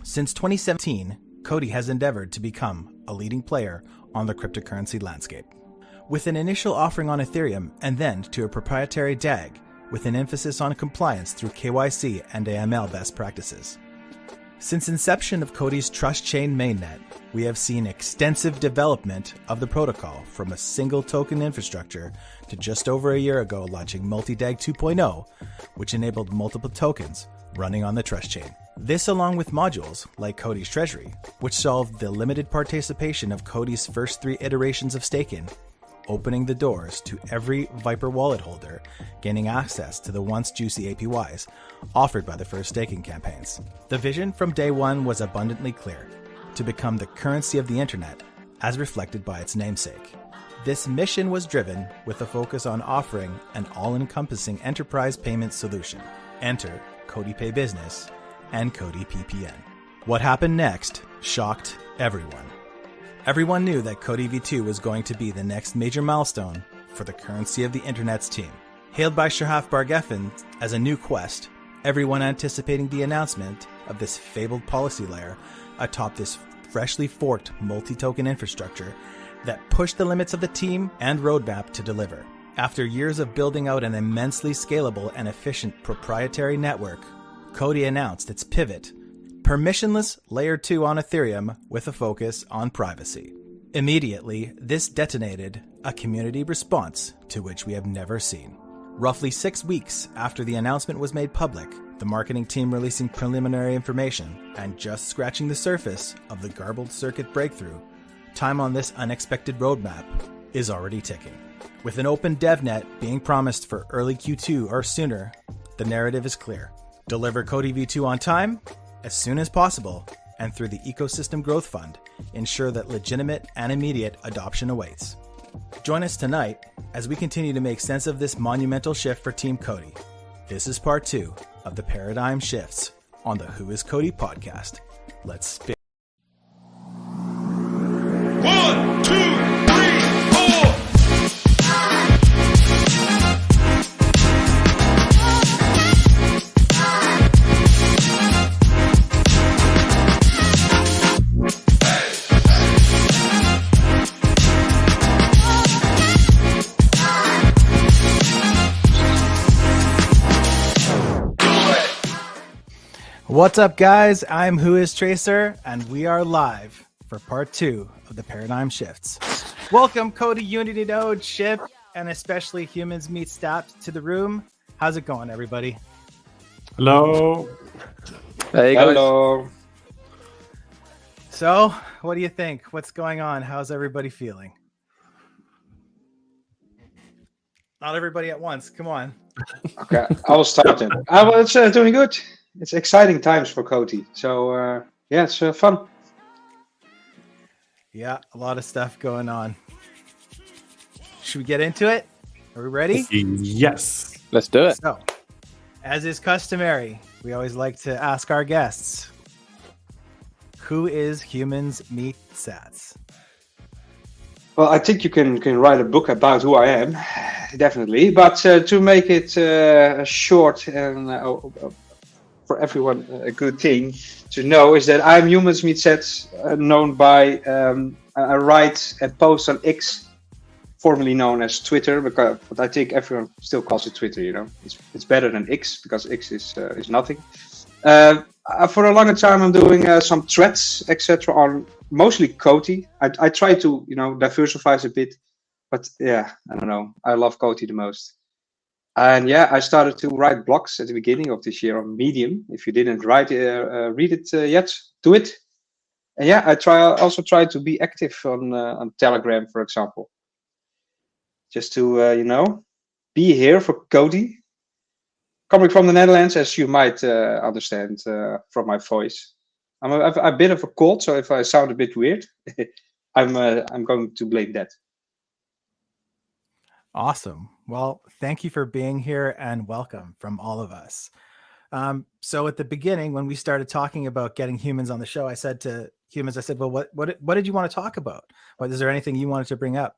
Since 2017, COTI has endeavored to become a leading player on the cryptocurrency landscape, with an initial offering on Ethereum and then to a proprietary DAG with an emphasis on compliance through KYC and AML best practices. Since inception of COTI's Trust Chain mainnet, we have seen extensive development of the protocol from a single token infrastructure to just over a year ago launching Multi-DAG 2.0, which enabled multiple tokens running on the Trust Chain. This along with modules like COTI's Treasury, which solved the limited participation of COTI's first 3 iterations of staking, opening the doors to every Viper wallet holder gaining access to the once juicy APYs offered by the first staking campaigns. The vision from day one was abundantly clear: to become the currency of the internet, as reflected by its namesake. This mission was driven with a focus on offering an all-encompassing enterprise payment solution. Enter COTI Pay Business and COTI PPN. What happened next shocked everyone. Everyone knew that COTI V2 was going to be the next major milestone for the currency of the internet's team. Hailed by Shahaf Bar-Geffen as a new quest, everyone anticipating the announcement of this fabled policy layer atop this freshly forked multi-token infrastructure that pushed the limits of the team and roadmap to deliver. After years of building out an immensely scalable and efficient proprietary network, COTI announced its pivot: permissionless Layer 2 on Ethereum with a focus on privacy. Immediately, this detonated a community response to which we have never seen. Roughly 6 weeks after the announcement was made public, the marketing team releasing preliminary information and just scratching the surface of the garbled circuit breakthrough, time on this unexpected roadmap is already ticking. With an open DevNet being promised for early Q2 or sooner, the narrative is clear. Deliver COTI V2 on time, as soon as possible, and through the Ecosystem Growth Fund, ensure that legitimate and immediate adoption awaits. Join us tonight as we continue to make sense of this monumental shift for Team COTI. This is part 2 of the Paradigm Shifts on the Who is COTI podcast. Let's spin. 1, 2, 3, 4. What's up, guys? I'm Who is Tracer, and we are live for part 2 of the Paradigm Shifts. Welcome, COTI Unity Node, Ship, and especially HumansMeetSats to the room. How's it going, everybody? Hello. Hey, guys. Hello. So, what do you think? What's going on? How's everybody feeling? Not everybody at once. Come on. Okay, I will start then. It's doing good. It's exciting times for COTI. So, yeah, it's fun. Yeah, a lot of stuff going on. Should we get into it? Are we ready? Yes. Let's do it. So, as is customary, we always like to ask our guests, who is HumansMeetSats? Well, I think you can write a book about who I am, definitely. But to make it short and for everyone a good thing to know is that I'm HumansMeetSats, known by I write and post on X, formerly known as Twitter, but I think everyone still calls it Twitter. You know, it's better than X because X is nothing. For a longer time, I'm doing some threads, etc., on mostly COTI. I try to diversify a bit, but yeah, I don't know. I love COTI the most. And yeah, I started to write blogs at the beginning of this year on Medium. If you didn't read it yet, do it. And yeah, I also try to be active on Telegram, for example, just to be here for COTI. Coming from the Netherlands, as you might understand from my voice, I've a bit of a cold, so if I sound a bit weird, I'm going to blame that. Awesome. Well, thank you for being here and welcome from all of us. So at the beginning, when we started talking about getting humans on the show, I said to humans, well, what did you want to talk about? Is there anything you wanted to bring up?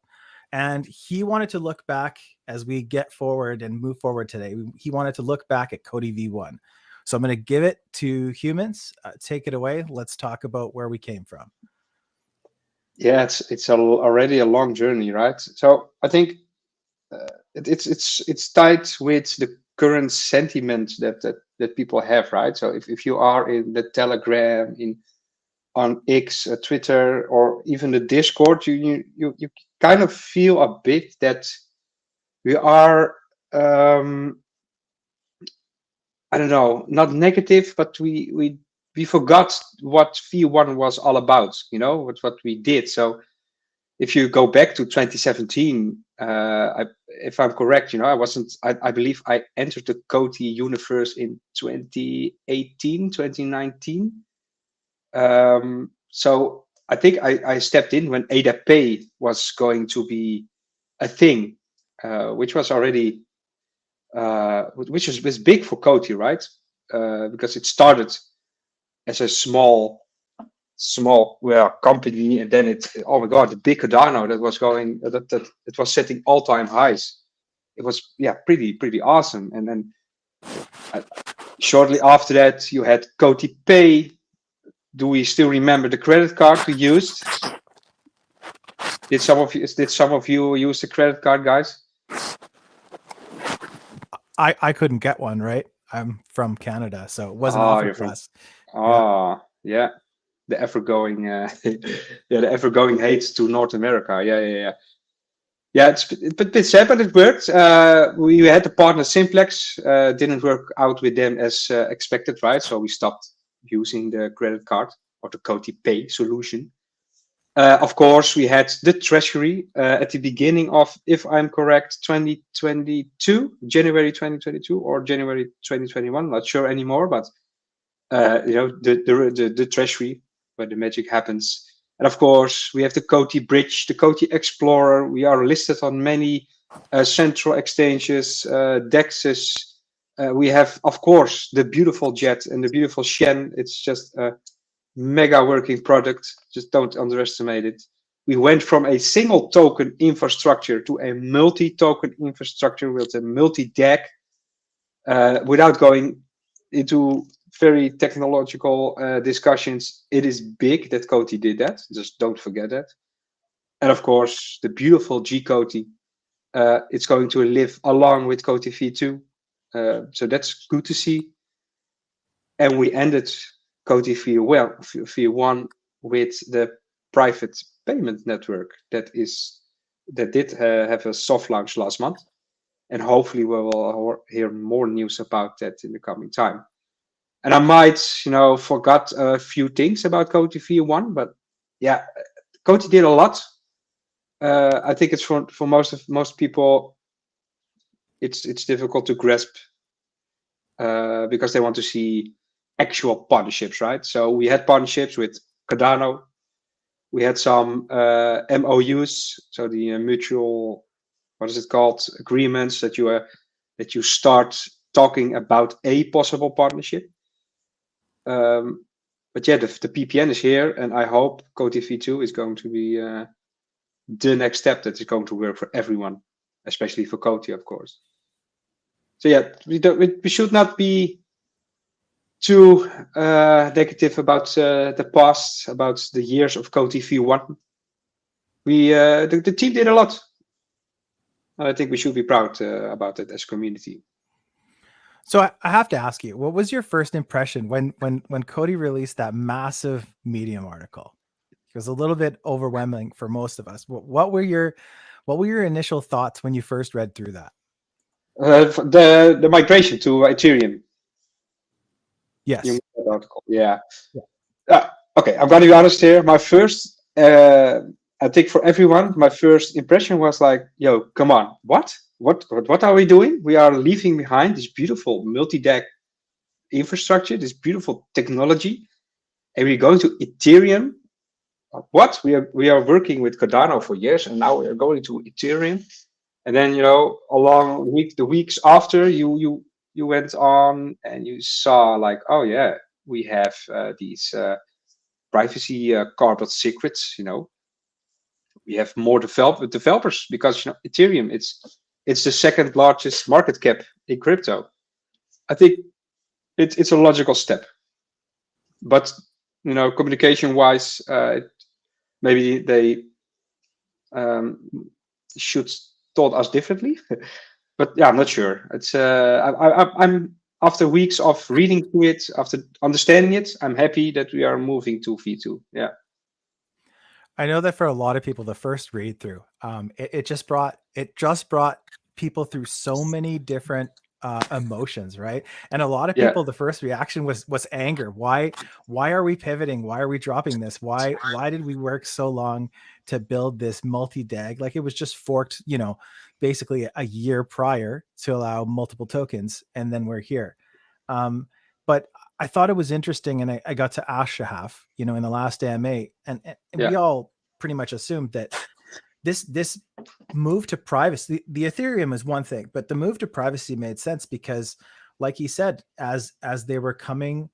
And he wanted to look back as we get forward and move forward today. He wanted to look back at COTI V1. So I'm going to give it to Humans. Take it away. Let's talk about where we came from. Yeah, it's already a long journey, right? So I think it's tied with the current sentiment that people have, right? So if you are in the Telegram, on X, Twitter, or even the Discord, you kind of feel a bit that we are I don't know, not negative, but we forgot what V1 was all about, what we did. So if you go back to 2017, if I'm correct, I believe I entered the COTI universe in 2018, 2019. So I think I stepped in when ADA Pay was going to be a thing, which was already, which was big for COTI, right? Because it started as a small company, and then oh my god, the big Cardano that was going that it was setting all-time highs. It was pretty awesome. And then shortly after that you had COTI Pay. Do we still remember the credit card we used? Did some of you use the credit card, guys? I couldn't get one, right? I'm from Canada, so it wasn't offered to us. Yeah. The ever going hate to North America. Yeah, it's a bit sad, but it worked. We had the partner Simplex, didn't work out with them as expected, right? So we stopped using the credit card or the COTI Pay solution. Of course, we had the treasury at the beginning of, if I'm correct, 2022, January 2022 or January 2021, not sure anymore, but the treasury where the magic happens. And of course, we have the COTI Bridge, the COTI Explorer. We are listed on many central exchanges, DEXs. We have, of course, the beautiful Jet and the beautiful Shen. It's just a mega working product. Just don't underestimate it. We went from a single token infrastructure to a multi-token infrastructure with a multi-DAG. Without going into very technological discussions, it is big that COTI did that. Just don't forget that. And of course, the beautiful G-COTI, it's going to live along with COTI V2. So that's good to see. And we ended COTI V1 with the private payment network that did have a soft launch last month. And hopefully we will hear more news about that in the coming time. And I might, forgot a few things about COTI V1, but yeah, COTI did a lot. I think it's for most people, it's difficult to grasp because they want to see actual partnerships, right? So we had partnerships with Cardano. We had some MOUs, so the mutual, what is it called, agreements that you start talking about a possible partnership. But yeah, the PPN is here, and I hope COTI V2 is going to be the next step that is going to work for everyone, especially for COTI, of course. So yeah, we should not be too negative about the past, about the years of COTI V1. The team did a lot. I think we should be proud about it as a community. So I have to ask you, what was your first impression when COTI released that massive Medium article? It was a little bit overwhelming for most of us. What were your initial thoughts when you first read through that? The migration to Ethereum. Yes. Article. Yeah. Okay, I'm going to be honest here. My first, I think for everyone, my first impression was like, yo, come on, what are we doing? We are leaving behind this beautiful multi-DAG infrastructure, this beautiful technology, and we're going to Ethereum. What? We are working with Cardano for years, and now we are going to Ethereum. And then, along the weeks after, you went on and you saw like, oh yeah, we have these privacy guarded secrets. We have more developers because Ethereum it's the second largest market cap in crypto. I think it's a logical step. But communication-wise, maybe they should taught us differently. But yeah, I'm not sure. It's I'm after weeks of reading through it, after understanding it, I'm happy that we are moving to V2. Yeah. I know that for a lot of people, the first read through, it just brought people through so many different emotions, right? And a lot of people, the first reaction was anger. Why are we pivoting? Why are we dropping this? Why did we work so long to build this multi-DAG? Like, it was just forked, basically a year prior to allow multiple tokens, and then we're here. But I thought it was interesting, and I got to ask Shahaf, in the last AMA, and we all pretty much assumed that this move to privacy, the Ethereum is one thing, but the move to privacy made sense because, like he said, as they were coming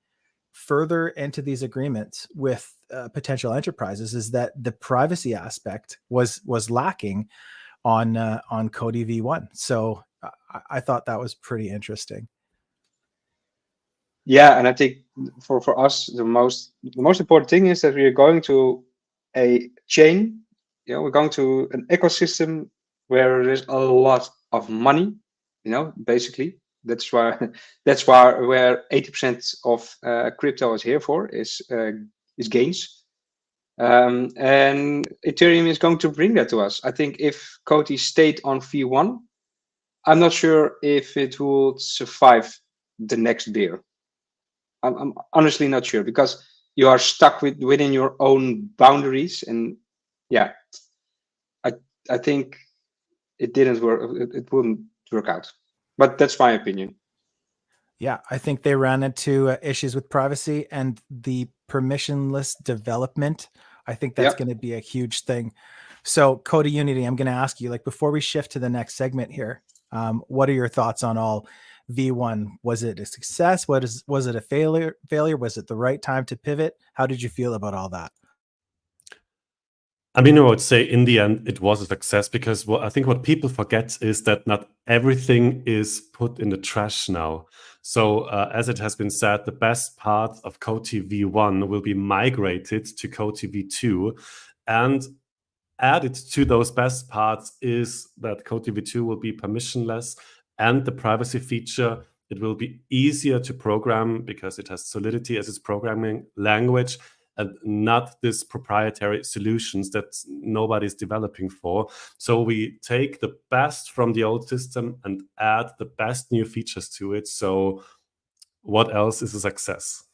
further into these agreements with potential enterprises, is that the privacy aspect was lacking on COTI V1. So I thought that was pretty interesting. Yeah, and I think for us, the most important thing is that we are going to a chain. We're going to an ecosystem where there's a lot of money. Basically, that's why where 80% of crypto is here for is gains. And Ethereum is going to bring that to us. I think if COTI stayed on V1, I'm not sure if it would survive the next bear. I'm honestly not sure, because you are stuck within your own boundaries, and yeah, I think it didn't work. It wouldn't work out, but that's my opinion. Yeah, I think they ran into issues with privacy and the permissionless development. I think that's going to be a huge thing. So, COTI Unity, I'm going to ask you, like, before we shift to the next segment here, what are your thoughts on all V1? Was it a success? Was it a failure? Was it the right time to pivot? How did you feel about all that? I mean, I would say in the end, it was a success, because I think what people forget is that not everything is put in the trash now. So as it has been said, the best part of COTI V1 will be migrated to COTI V2, and added to those best parts is that COTI V2 will be permissionless, and the privacy feature, it will be easier to program because it has Solidity as its programming language, and not this proprietary solutions that nobody's developing for. So we take the best from the old system and add the best new features to it. So what else is a success?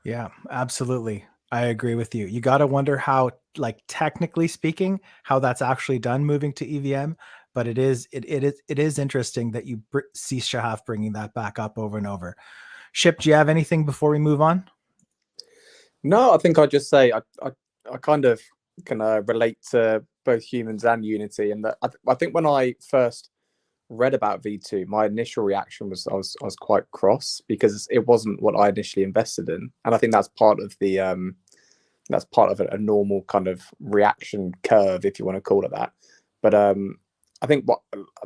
Yeah, absolutely. I agree with you. You got to wonder how, like, technically speaking, how that's actually done moving to EVM. But it is interesting that you see Shahaf bringing that back up over and over. Ship, do you have anything before we move on? No, I think I'd just say I kind of can relate to both humans and Unity, and that I think when I first read about V2, my initial reaction was I was quite cross, because it wasn't what I initially invested in, and I think that's part of the a normal kind of reaction curve, if you want to call it that. But I think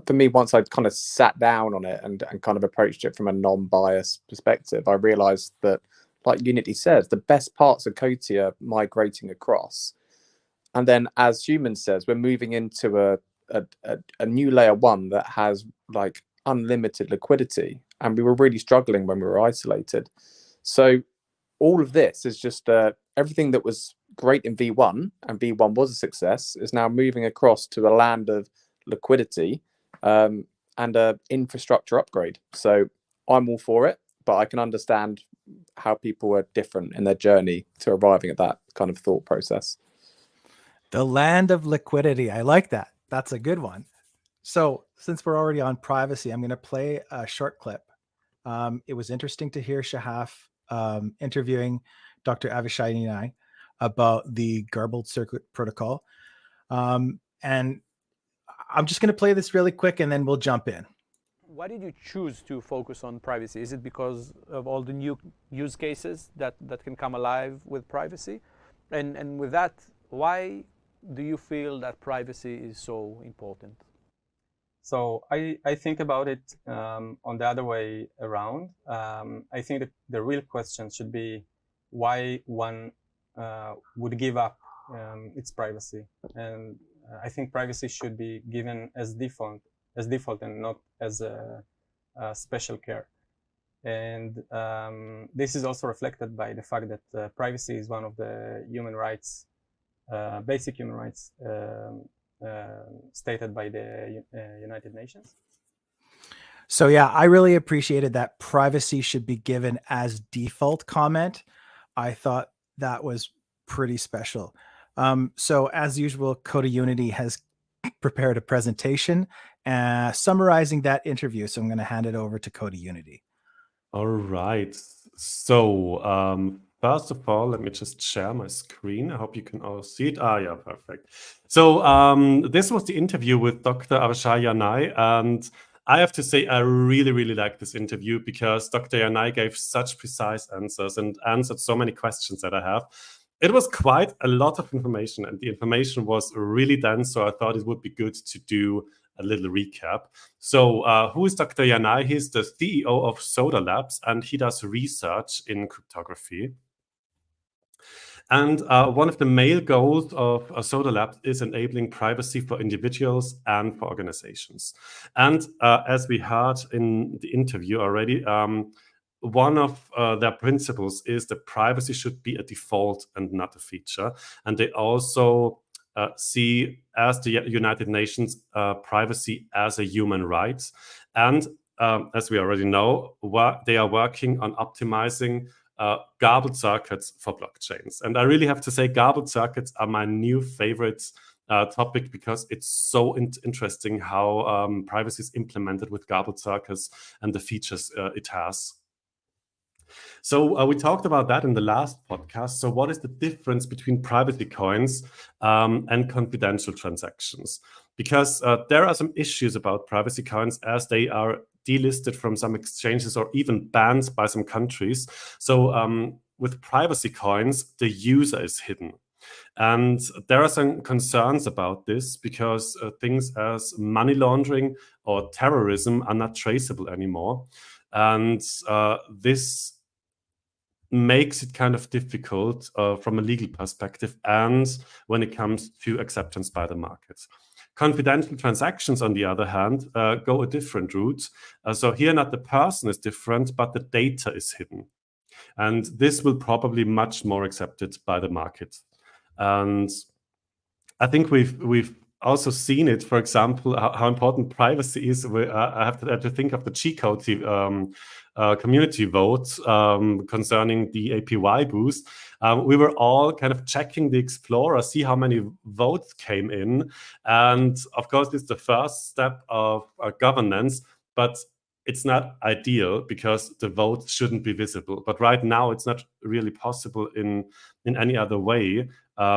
for me, once I kind of sat down on it and kind of approached it from a non-biased perspective, I realized that, like Unity says, the best parts of COTI are migrating across. And then, as Humans says, we're moving into a new layer one that has like unlimited liquidity. And we were really struggling when we were isolated. So all of this is just everything that was great in V1, and V1 was a success, is now moving across to a land of liquidity and an infrastructure upgrade. So I'm all for it, but I can understand how people are different in their journey to arriving at that kind of thought process. The land of liquidity. I like that. That's a good one. So since we're already on privacy, I'm going to play a short clip. It was interesting to hear Shahaf interviewing Dr. Navishay Yanai about the garbled circuit protocol. And I'm just going to play this really quick, and then we'll jump in. Why did you choose to focus on privacy? Is it because of all the new use cases that can come alive with privacy? And with that, why do you feel that privacy is so important? So I think about it on the other way around. I think that the real question should be why one would give up its privacy, and I think privacy should be given as default and not as a special care. And this is also reflected by the fact that privacy is one of the human rights, basic human rights stated by the United Nations. So yeah, I really appreciated that privacy should be given as default comment. I thought that was pretty special. So as usual, COTI Unity has prepared a presentation summarizing that interview. So I'm going to hand it over to COTI Unity. All right. So first of all, let me just share my screen. I hope you can all see it. Yeah, perfect. So this was the interview with Dr. Navishay Yanai, and I have to say I really, really like this interview because Dr. Yanai gave such precise answers and answered so many questions that I have. It was quite a lot of information, and the information was really dense, so I thought it would be good to do a little recap. So who is Dr. Yanai? He's the CEO of sodalabs, and he does research in cryptography. And one of the main goals of sodalabs is enabling privacy for individuals and for organizations. And as we heard in the interview already, one of their principles is that privacy should be a default and not a feature. And they also see, as the United Nations, privacy as a human right. And as we already know, they are working on optimizing garbled circuits for blockchains. And I really have to say, garbled circuits are my new favorite topic because it's so interesting how privacy is implemented with garbled circuits and the features it has. So we talked about that in the last podcast. So what is the difference between privacy coins and confidential transactions? Because there are some issues about privacy coins as they are delisted from some exchanges or even banned by some countries. So with privacy coins, the user is hidden. And there are some concerns about this because things as money laundering or terrorism are not traceable anymore. And this makes it kind of difficult from a legal perspective and when it comes to acceptance by the markets. Confidential transactions, on the other hand, go a different route. So here not the person is different, but the data is hidden. And this will probably be much more accepted by the market. And I think we've also seen it, for example, how important privacy is. I have to think of the COTI community vote concerning the APY boost. We were all kind of checking the Explorer, see how many votes came in. And of course, it's the first step of governance, but it's not ideal because the votes shouldn't be visible. But right now, it's not really possible in any other way.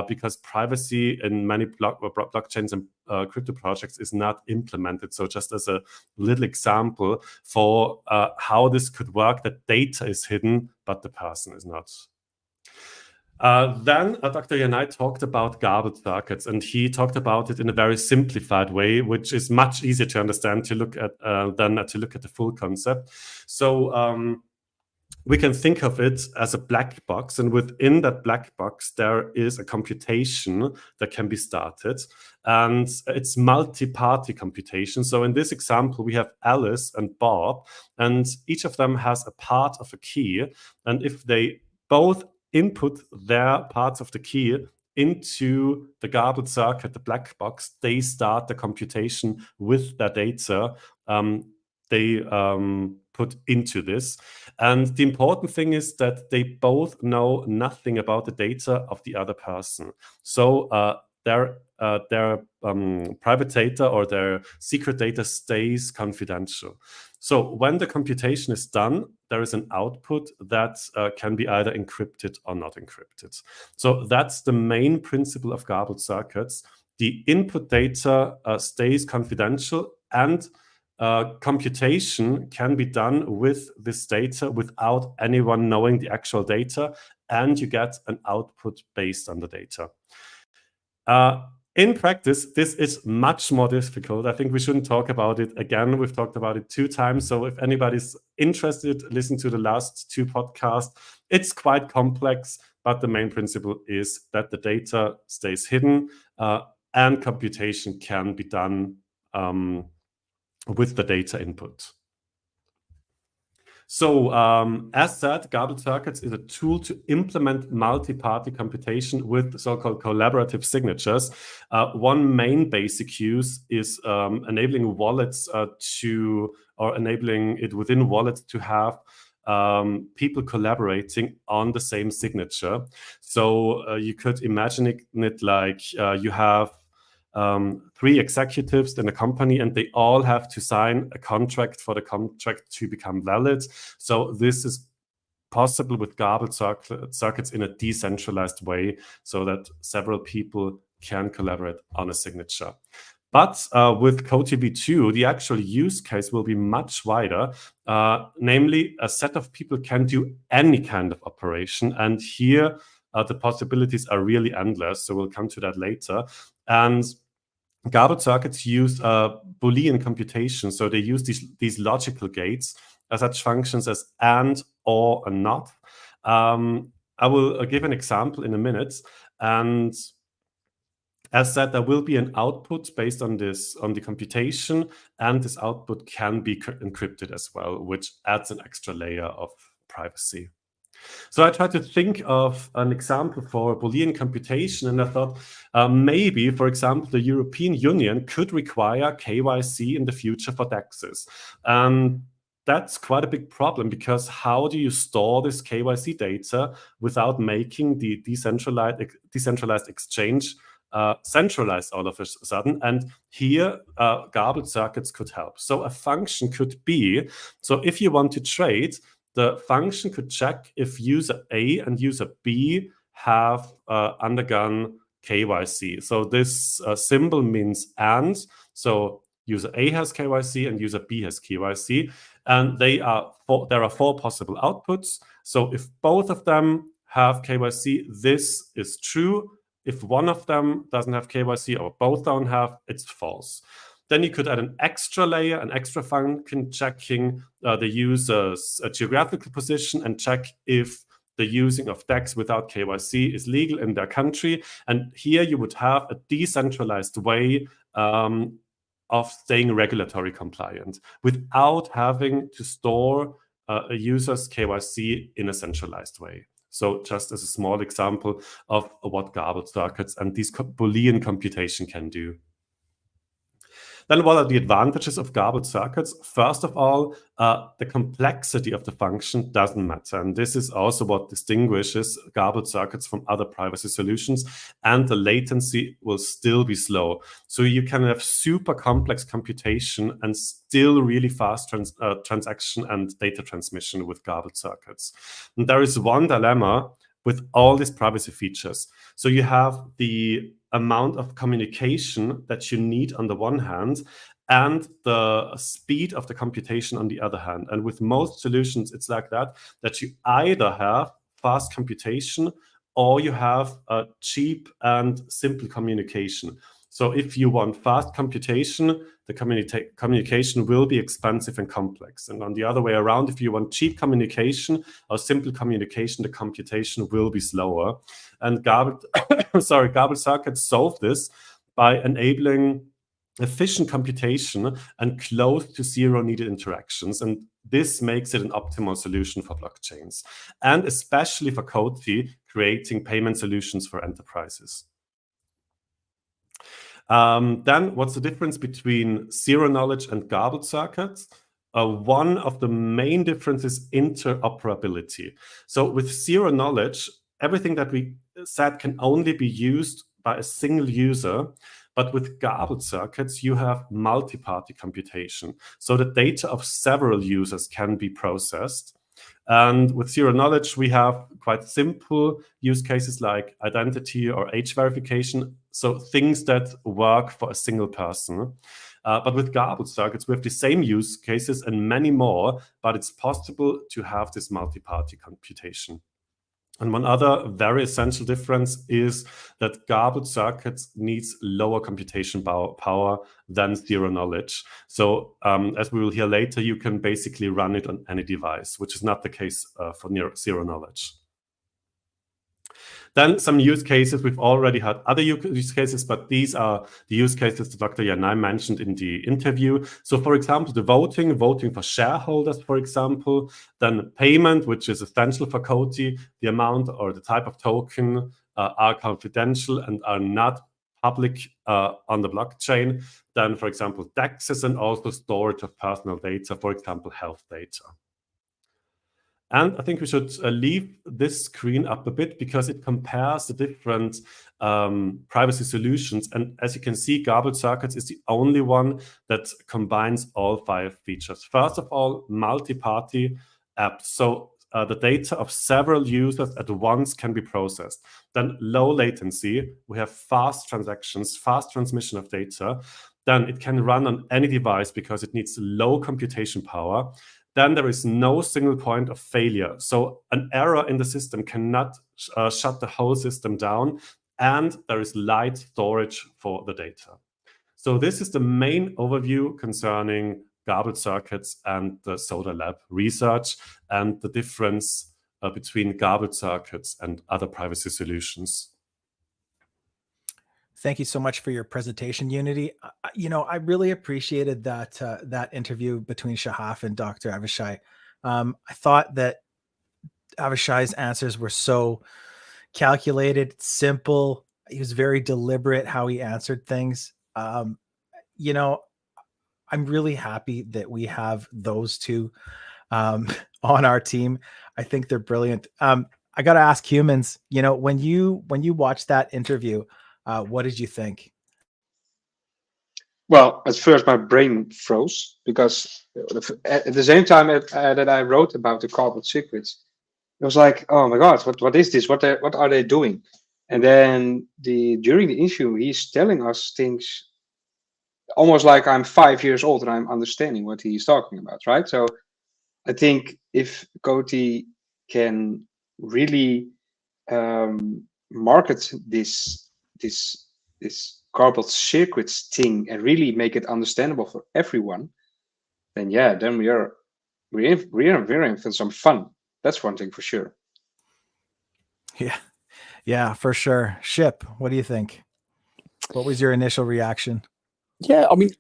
Because privacy in many blockchains and crypto projects is not implemented. So just as a little example for how this could work, that data is hidden, but the person is not. Then Dr. Yanai talked about garbled circuits, and he talked about it in a very simplified way, which is much easier to understand to look at than to look at the full concept. So we can think of it as a black box, and within that black box, there is a computation that can be started, and it's multi-party computation. So in this example, we have Alice and Bob, and each of them has a part of a key, and if they both input their parts of the key into the garbled circuit, the black box, they start the computation with their data they put into this. And the important thing is that they both know nothing about the data of the other person. So their private data or their secret data stays confidential. So when the computation is done, there is an output that can be either encrypted or not encrypted. So that's the main principle of garbled circuits. The input data stays confidential, and computation can be done with this data without anyone knowing the actual data, and you get an output based on the data. In practice, this is much more difficult. I think we shouldn't talk about it again. We've talked about it 2 times. So if anybody's interested, listen to the last 2 podcasts. It's quite complex, but the main principle is that the data stays hidden and computation can be done with the data input. So as said, garbled circuits is a tool to implement multi-party computation with so-called collaborative signatures. One main basic use is enabling wallets enabling it within wallets to have people collaborating on the same signature. So you could imagine it like you have 3 executives in a company and they all have to sign a contract for the contract to become valid. So this is possible with garbled circuits in a decentralized way so that several people can collaborate on a signature. But with COTI v2, the actual use case will be much wider. Namely, a set of people can do any kind of operation. And here, the possibilities are really endless. So we'll come to that later. And garbled circuits use Boolean computation. So they use these logical gates as such functions as and, or, and not. I will give an example in a minute. And as said, there will be an output based on the computation, and this output can be encrypted as well, which adds an extra layer of privacy. So I tried to think of an example for Boolean computation, and I thought maybe, for example, the European Union could require KYC in the future for DEXs. And that's quite a big problem, because how do you store this KYC data without making the decentralized exchange centralized all of a sudden? And here, garbled circuits could help. So a function could be, so if you want to trade, the function could check if user A and user B have undergone KYC. So this symbol means and. So user A has KYC and user B has KYC. And there are 4 possible outputs. So if both of them have KYC, this is true. If one of them doesn't have KYC or both don't have, it's false. Then you could add an extra layer, an extra function checking the user's geographical position and check if the using of DEX without KYC is legal in their country. And here you would have a decentralized way of staying regulatory compliant without having to store a user's KYC in a centralized way. So just as a small example of what garbled circuits and these Boolean computation can do. Then what are the advantages of garbled circuits? First of all, the complexity of the function doesn't matter. And this is also what distinguishes garbled circuits from other privacy solutions. And the latency will still be slow. So you can have super complex computation and still really fast transaction and data transmission with garbled circuits. And there is one dilemma with all these privacy features. So you have the amount of communication that you need on the one hand, and the speed of the computation on the other hand. And with most solutions, it's like that you either have fast computation or you have a cheap and simple communication. So if you want fast computation, the communication will be expensive and complex. And on the other way around, if you want cheap communication or simple communication, the computation will be slower. And garbled circuits solve this by enabling efficient computation and close to zero needed interactions. And this makes it an optimal solution for blockchains, and especially for COTI, creating payment solutions for enterprises. Then what's the difference between zero knowledge and garbled circuits? One of the main differences is interoperability. So with zero knowledge, everything that we said can only be used by a single user. But with garbled circuits, you have multi-party computation. So the data of several users can be processed. And with zero knowledge, we have quite simple use cases like identity or age verification. So things that work for a single person. But with garbled circuits, we have the same use cases and many more, but it's possible to have this multi-party computation. And one other very essential difference is that garbled circuits needs lower computation power than zero knowledge. So as we will hear later, you can basically run it on any device, which is not the case for zero knowledge. Then some use cases. We've already had other use cases, but these are the use cases that Dr. Yanai mentioned in the interview. So for example, the voting for shareholders, for example, then payment, which is essential for COTI, the amount or the type of token are confidential and are not public on the blockchain. Then, for example, taxes and also storage of personal data, for example, health data. And I think we should leave this screen up a bit because it compares the different privacy solutions. And as you can see, garbled circuits is the only one that combines all 5 features. First of all, multi-party apps. So the data of several users at once can be processed. Then low latency. We have fast transactions, fast transmission of data. Then it can run on any device because it needs low computation power. Then there is no single point of failure. So an error in the system cannot shut the whole system down, and there is light storage for the data. So this is the main overview concerning garbled circuits and the SodaLab research and the difference between garbled circuits and other privacy solutions. Thank you so much for your presentation, Unity. I really appreciated that that interview between Shahaf and Dr. Navishay. I thought that Navishay's answers were so calculated, simple. He was very deliberate how he answered things. I'm really happy that we have those two on our team. I think they're brilliant. I got to ask humans, when you watched that interview, what did you think? Well, at first my brain froze because at the same time that I wrote about the garbled circuits, it was like, oh my God, what is this? What are they doing? And then during the interview, he's telling us things almost like I'm 5 years old and I'm understanding what he's talking about, right? So I think if COTI can really market this garbled circuits thing and really make it understandable for everyone, then yeah, then we're in for some fun. That's one thing for sure. Yeah, for sure. Ship, what do you think? What was your initial reaction? Yeah, I mean,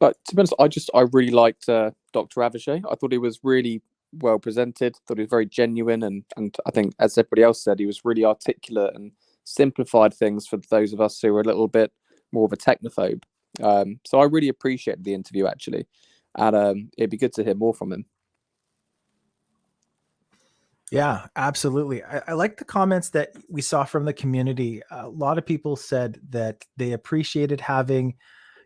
but to be honest, I really liked Dr. Navishay. I thought he was really well presented. Thought he was very genuine, and I think, as everybody else said, he was really articulate and simplified things for those of us who are a little bit more of a technophobe. So I really appreciated the interview, actually, and it'd be good to hear more from him. Yeah, absolutely. I like the comments that we saw from the community. A lot of people said that they appreciated having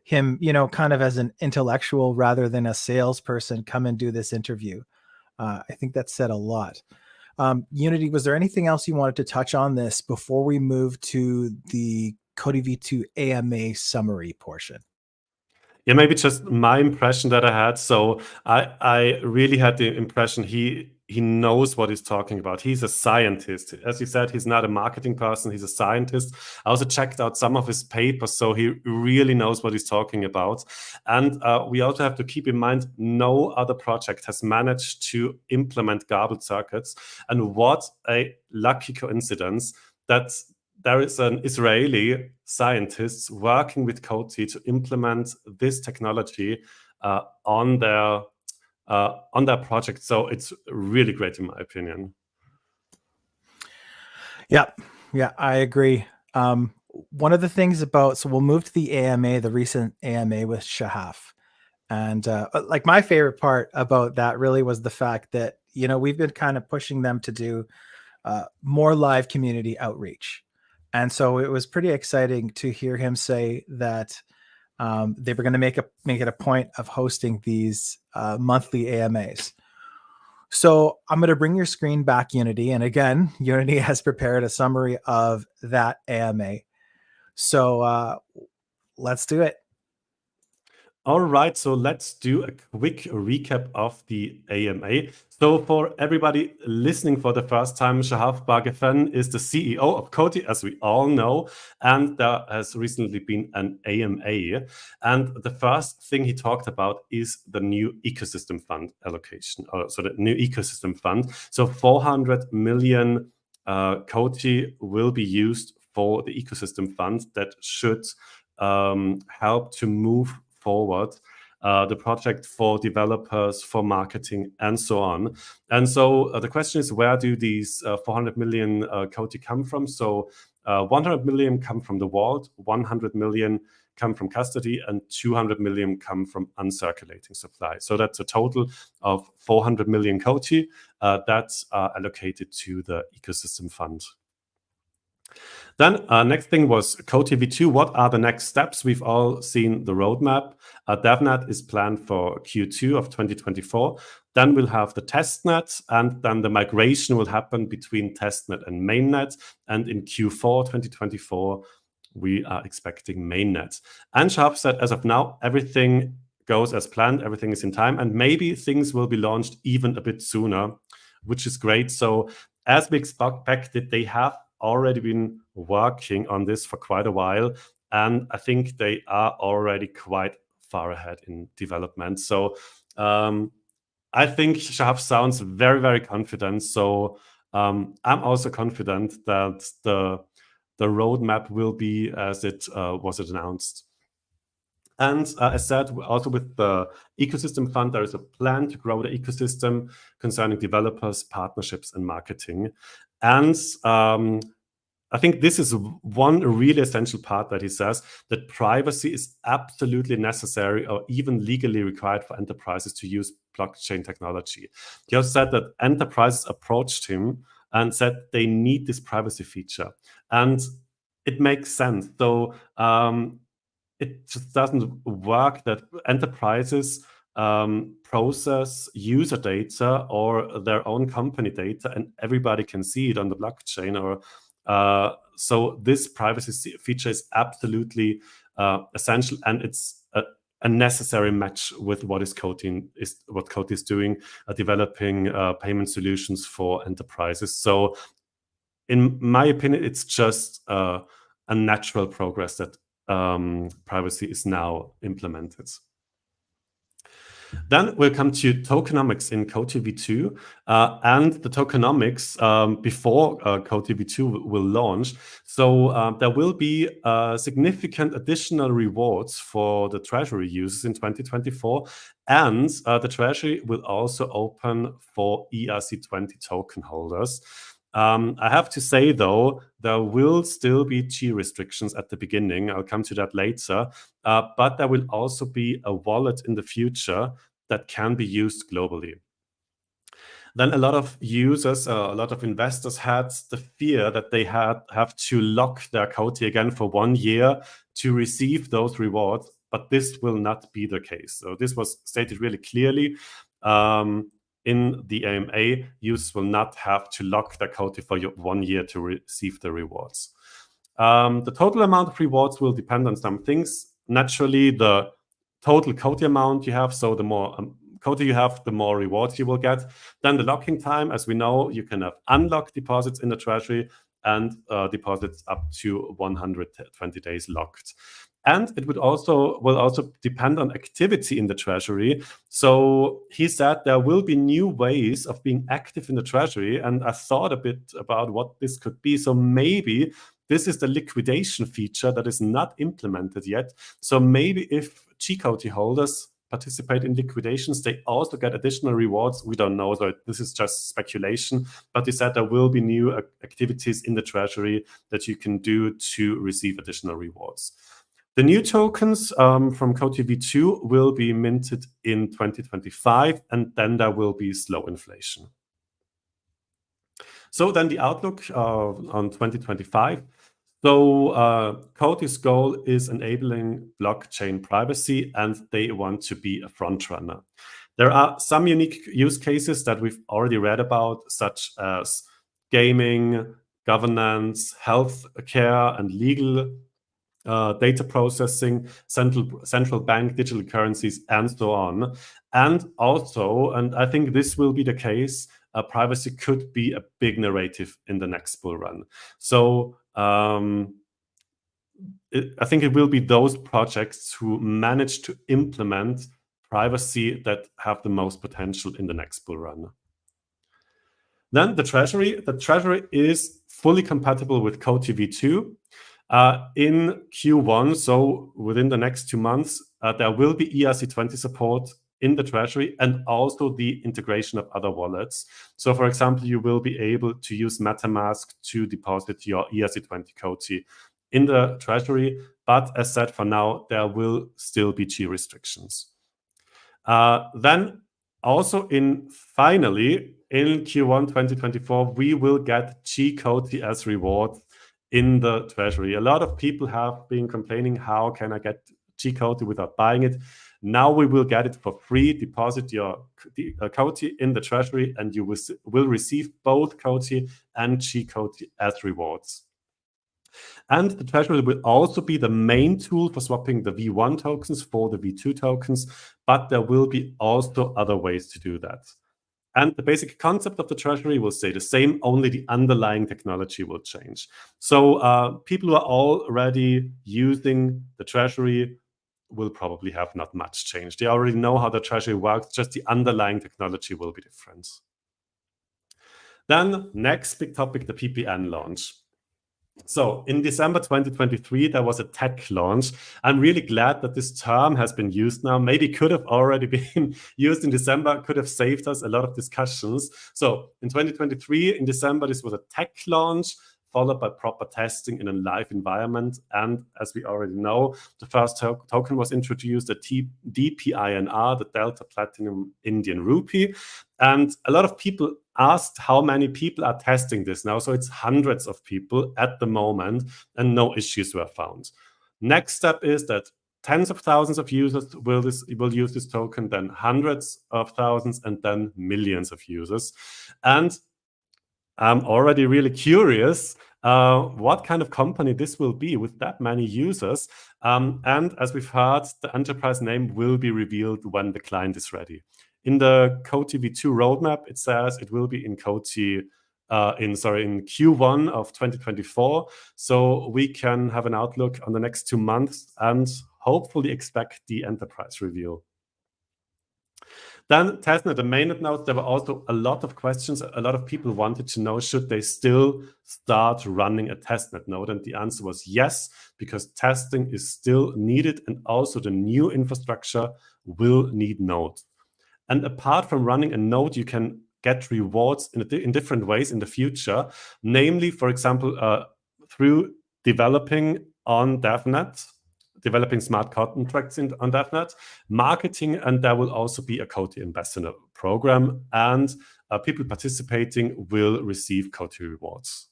him, kind of as an intellectual rather than a salesperson come and do this interview. I think that said a lot. Unity, was there anything else you wanted to touch on this before we move to the COTI V2 AMA summary portion? Yeah, maybe just my impression that I had. So I really had the impression he knows what he's talking about. He's a scientist. As you said, he's not a marketing person. He's a scientist. I also checked out some of his papers, so he really knows what he's talking about. And we also have to keep in mind, no other project has managed to implement garbled circuits. And what a lucky coincidence that there is an Israeli scientist working with COTI to implement this technology on their project. So it's really great in my opinion. Yeah, I agree. One of the things so we'll move to the AMA, the recent AMA with Shahaf. And like my favorite part about that really was the fact that, we've been kind of pushing them to do more live community outreach. And so it was pretty exciting to hear him say that they were going to make it a point of hosting these monthly AMAs. So I'm going to bring your screen back, Unity. And again, Unity has prepared a summary of that AMA. So let's do it. All right, so let's do a quick recap of the AMA. So for everybody listening for the first time, Shahaf Bar-Geffen is the CEO of COTI, as we all know, and there has recently been an AMA. And the first thing he talked about is the new ecosystem fund allocation, so the new ecosystem fund. So 400 million COTI will be used for the ecosystem fund that should help to move forward the project for developers, for marketing, and so on. And so the question is, where do these 400 million COTI come from? So 100 million come from the vault, 100 million come from custody, and 200 million come from uncirculating supply. So that's a total of 400 million COTI that's allocated to the ecosystem fund. Then next thing was COTI V2. What are the next steps? We've all seen the roadmap. DevNet is planned for Q2 of 2024. Then we'll have the testnet, and then the migration will happen between testnet and mainnet. And in Q4 2024, we are expecting mainnet. And Shahaf said, as of now, everything goes as planned. Everything is in time, and maybe things will be launched even a bit sooner, which is great. So as we expected, they have already been working on this for quite a while, and I think they are already quite far ahead in development. So I think Shahaf sounds very, very confident. So I'm also confident that the roadmap will be as it was announced. And as said, also with the ecosystem fund, there is a plan to grow the ecosystem concerning developers, partnerships, and marketing. And I think this is one really essential part that he says, that privacy is absolutely necessary or even legally required for enterprises to use blockchain technology. He also said that enterprises approached him and said they need this privacy feature. And it makes sense. So it just doesn't work that enterprises process user data or their own company data, and everybody can see it on the blockchain. Or so this privacy feature is absolutely essential, and it's a necessary match with what COTI is doing, developing payment solutions for enterprises. So, in my opinion, it's just a natural progress that privacy is now implemented. Then we'll come to tokenomics in COTI V2 and the tokenomics before COTI V2 will launch. So there will be significant additional rewards for the treasury users in 2024, and the treasury will also open for ERC20 token holders. I have to say, though, there will still be G restrictions at the beginning. I'll come to that later. But there will also be a wallet in the future that can be used globally. Then a lot of users, a lot of investors had the fear that they have to lock their COTI again for 1 year to receive those rewards, but this will not be the case. So this was stated really clearly. In the AMA, users will not have to lock their COTI for 1 year to receive the rewards. The total amount of rewards will depend on some things. Naturally, the total COTI amount you have, so the more COTI you have, the more rewards you will get. Then the locking time, as we know, you can have unlocked deposits in the treasury and deposits up to 120 days locked. And it will also depend on activity in the treasury. So he said there will be new ways of being active in the treasury, and I thought a bit about what this could be. So maybe this is the liquidation feature that is not implemented yet. So maybe if G-COTI holders participate in liquidations, they also get additional rewards. We don't know, so this is just speculation. But he said there will be new activities in the treasury that you can do to receive additional rewards. The new tokens from COTI V2 will be minted in 2025, and then there will be slow inflation. So then the outlook on 2025. So COTI's goal is enabling blockchain privacy, and they want to be a front runner. There are some unique use cases that we've already read about, such as gaming, governance, health care, and legal data processing, central bank digital currencies, and so on. And also, and I think this will be the case, privacy could be a big narrative in the next bull run. So I think it will be those projects who manage to implement privacy that have the most potential in the next bull run. Then the Treasury. The Treasury is fully compatible with COTI V2. In Q1, so within the next 2 months, there will be ERC20 support in the Treasury and also the integration of other wallets. So for example, you will be able to use MetaMask to deposit your ERC20 COTI in the Treasury. But as said, for now, there will still be G restrictions. Then also finally, in Q1 2024, we will get G COTI as reward in the Treasury. A lot of people have been complaining, how can I get G COTI without buying it? Now we will get it for free. Deposit your COTI in the Treasury and you will receive both COTI and G COTI as rewards. And the Treasury will also be the main tool for swapping the V1 tokens for the V2 tokens, but there will be also other ways to do that. And the basic concept of the Treasury will stay the same, only the underlying technology will change. So people who are already using the Treasury will probably have not much change. They already know how the Treasury works, just the underlying technology will be different. Then next big topic, the PPN launch. So in December 2023, there was a tech launch. I'm really glad that this term has been used now. Maybe could have already been used in December, could have saved us a lot of discussions. So in 2023, in December, this was a tech launch, followed by proper testing in a live environment. And as we already know, the first token was introduced, the DPINR, the Delta Platinum Indian Rupee. And a lot of people asked how many people are testing this now. So it's hundreds of people at the moment, and no issues were found. Next step is that tens of thousands of users will use this token, then hundreds of thousands, and then millions of users. And I'm already really curious what kind of company this will be with that many users. And as we've heard, the enterprise name will be revealed when the client is ready. In the COTI V2 roadmap, it says it will be in COTI in Q1 of 2024. So we can have an outlook on the next 2 months and hopefully expect the enterprise reveal. Then testnet and mainnet nodes, there were also a lot of questions. A lot of people wanted to know, should they still start running a testnet node? And the answer was yes, because testing is still needed and also the new infrastructure will need nodes. And apart from running a node, you can get rewards in different ways in the future, namely, for example, through developing on DevNet, developing smart contracts on DevNet, marketing, and there will also be a COTI ambassador program, and people participating will receive COTI rewards.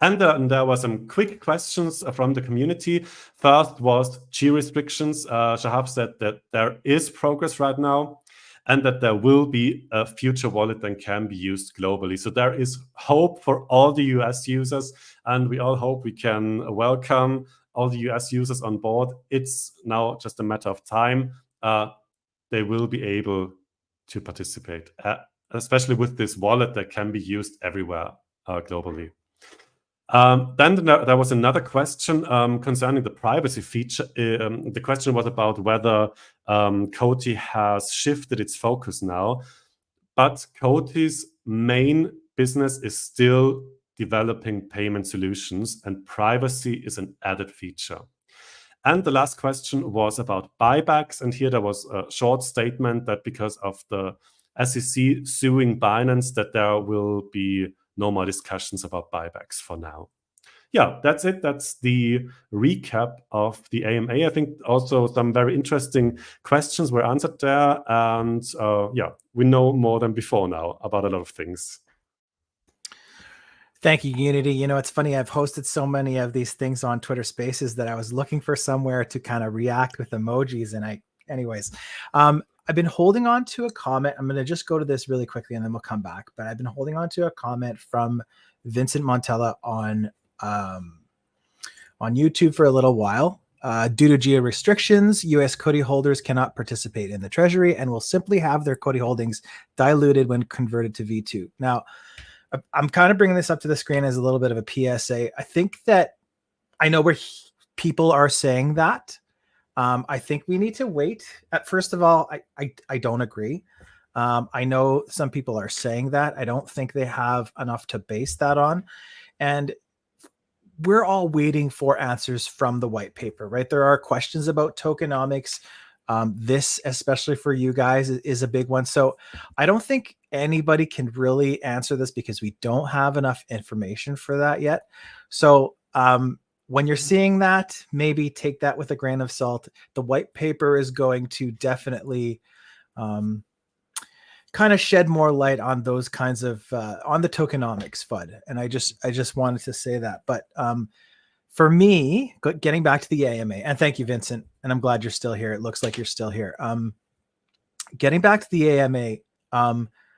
And there were some quick questions from the community. First was G restrictions. Shahaf said that there is progress right now and that there will be a future wallet that can be used globally. So there is hope for all the US users, and we all hope we can welcome all the US users on board. It's now just a matter of time. They will be able to participate, especially with this wallet that can be used everywhere globally. Then there was another question concerning the privacy feature. The question was about whether COTI has shifted its focus now. But COTI's main business is still developing payment solutions, and privacy is an added feature. And the last question was about buybacks. And here there was a short statement that because of the SEC suing Binance, that there will be no more discussions about buybacks for now. Yeah, that's it. That's the recap of the AMA. I think also some very interesting questions were answered there. And yeah, we know more than before now about a lot of things. Thank you, Unity. You know, it's funny, I've hosted so many of these things on Twitter Spaces that I was looking for somewhere to kind of react with emojis. And anyways, I've been holding on to a comment. I'm going to just go to this really quickly and then we'll come back. But I've been holding on to a comment from Vincent Montella on on YouTube for a little while. Due to geo restrictions, U.S. COTI holders cannot participate in the treasury and will simply have their COTI holdings diluted when converted to V2. Now, I'm kind of bringing this up to the screen as a little bit of a PSA. I think that I know where people are saying that. I think we need to wait. First of all, I don't agree. I know some people are saying that. I don't think they have enough to base that on. And we're all waiting for answers from the white paper, right? There are questions about tokenomics. This, especially for you guys, is a big one. So I don't think anybody can really answer this because we don't have enough information for that yet. So when you're seeing that, maybe take that with a grain of salt. The white paper is going to definitely kind of shed more light on those kinds of on the tokenomics FUD. And I just wanted to say that. But for me, getting back to the AMA, and thank you, Vincent, and I'm glad you're still here. It looks like you're still here. Getting back to the AMA,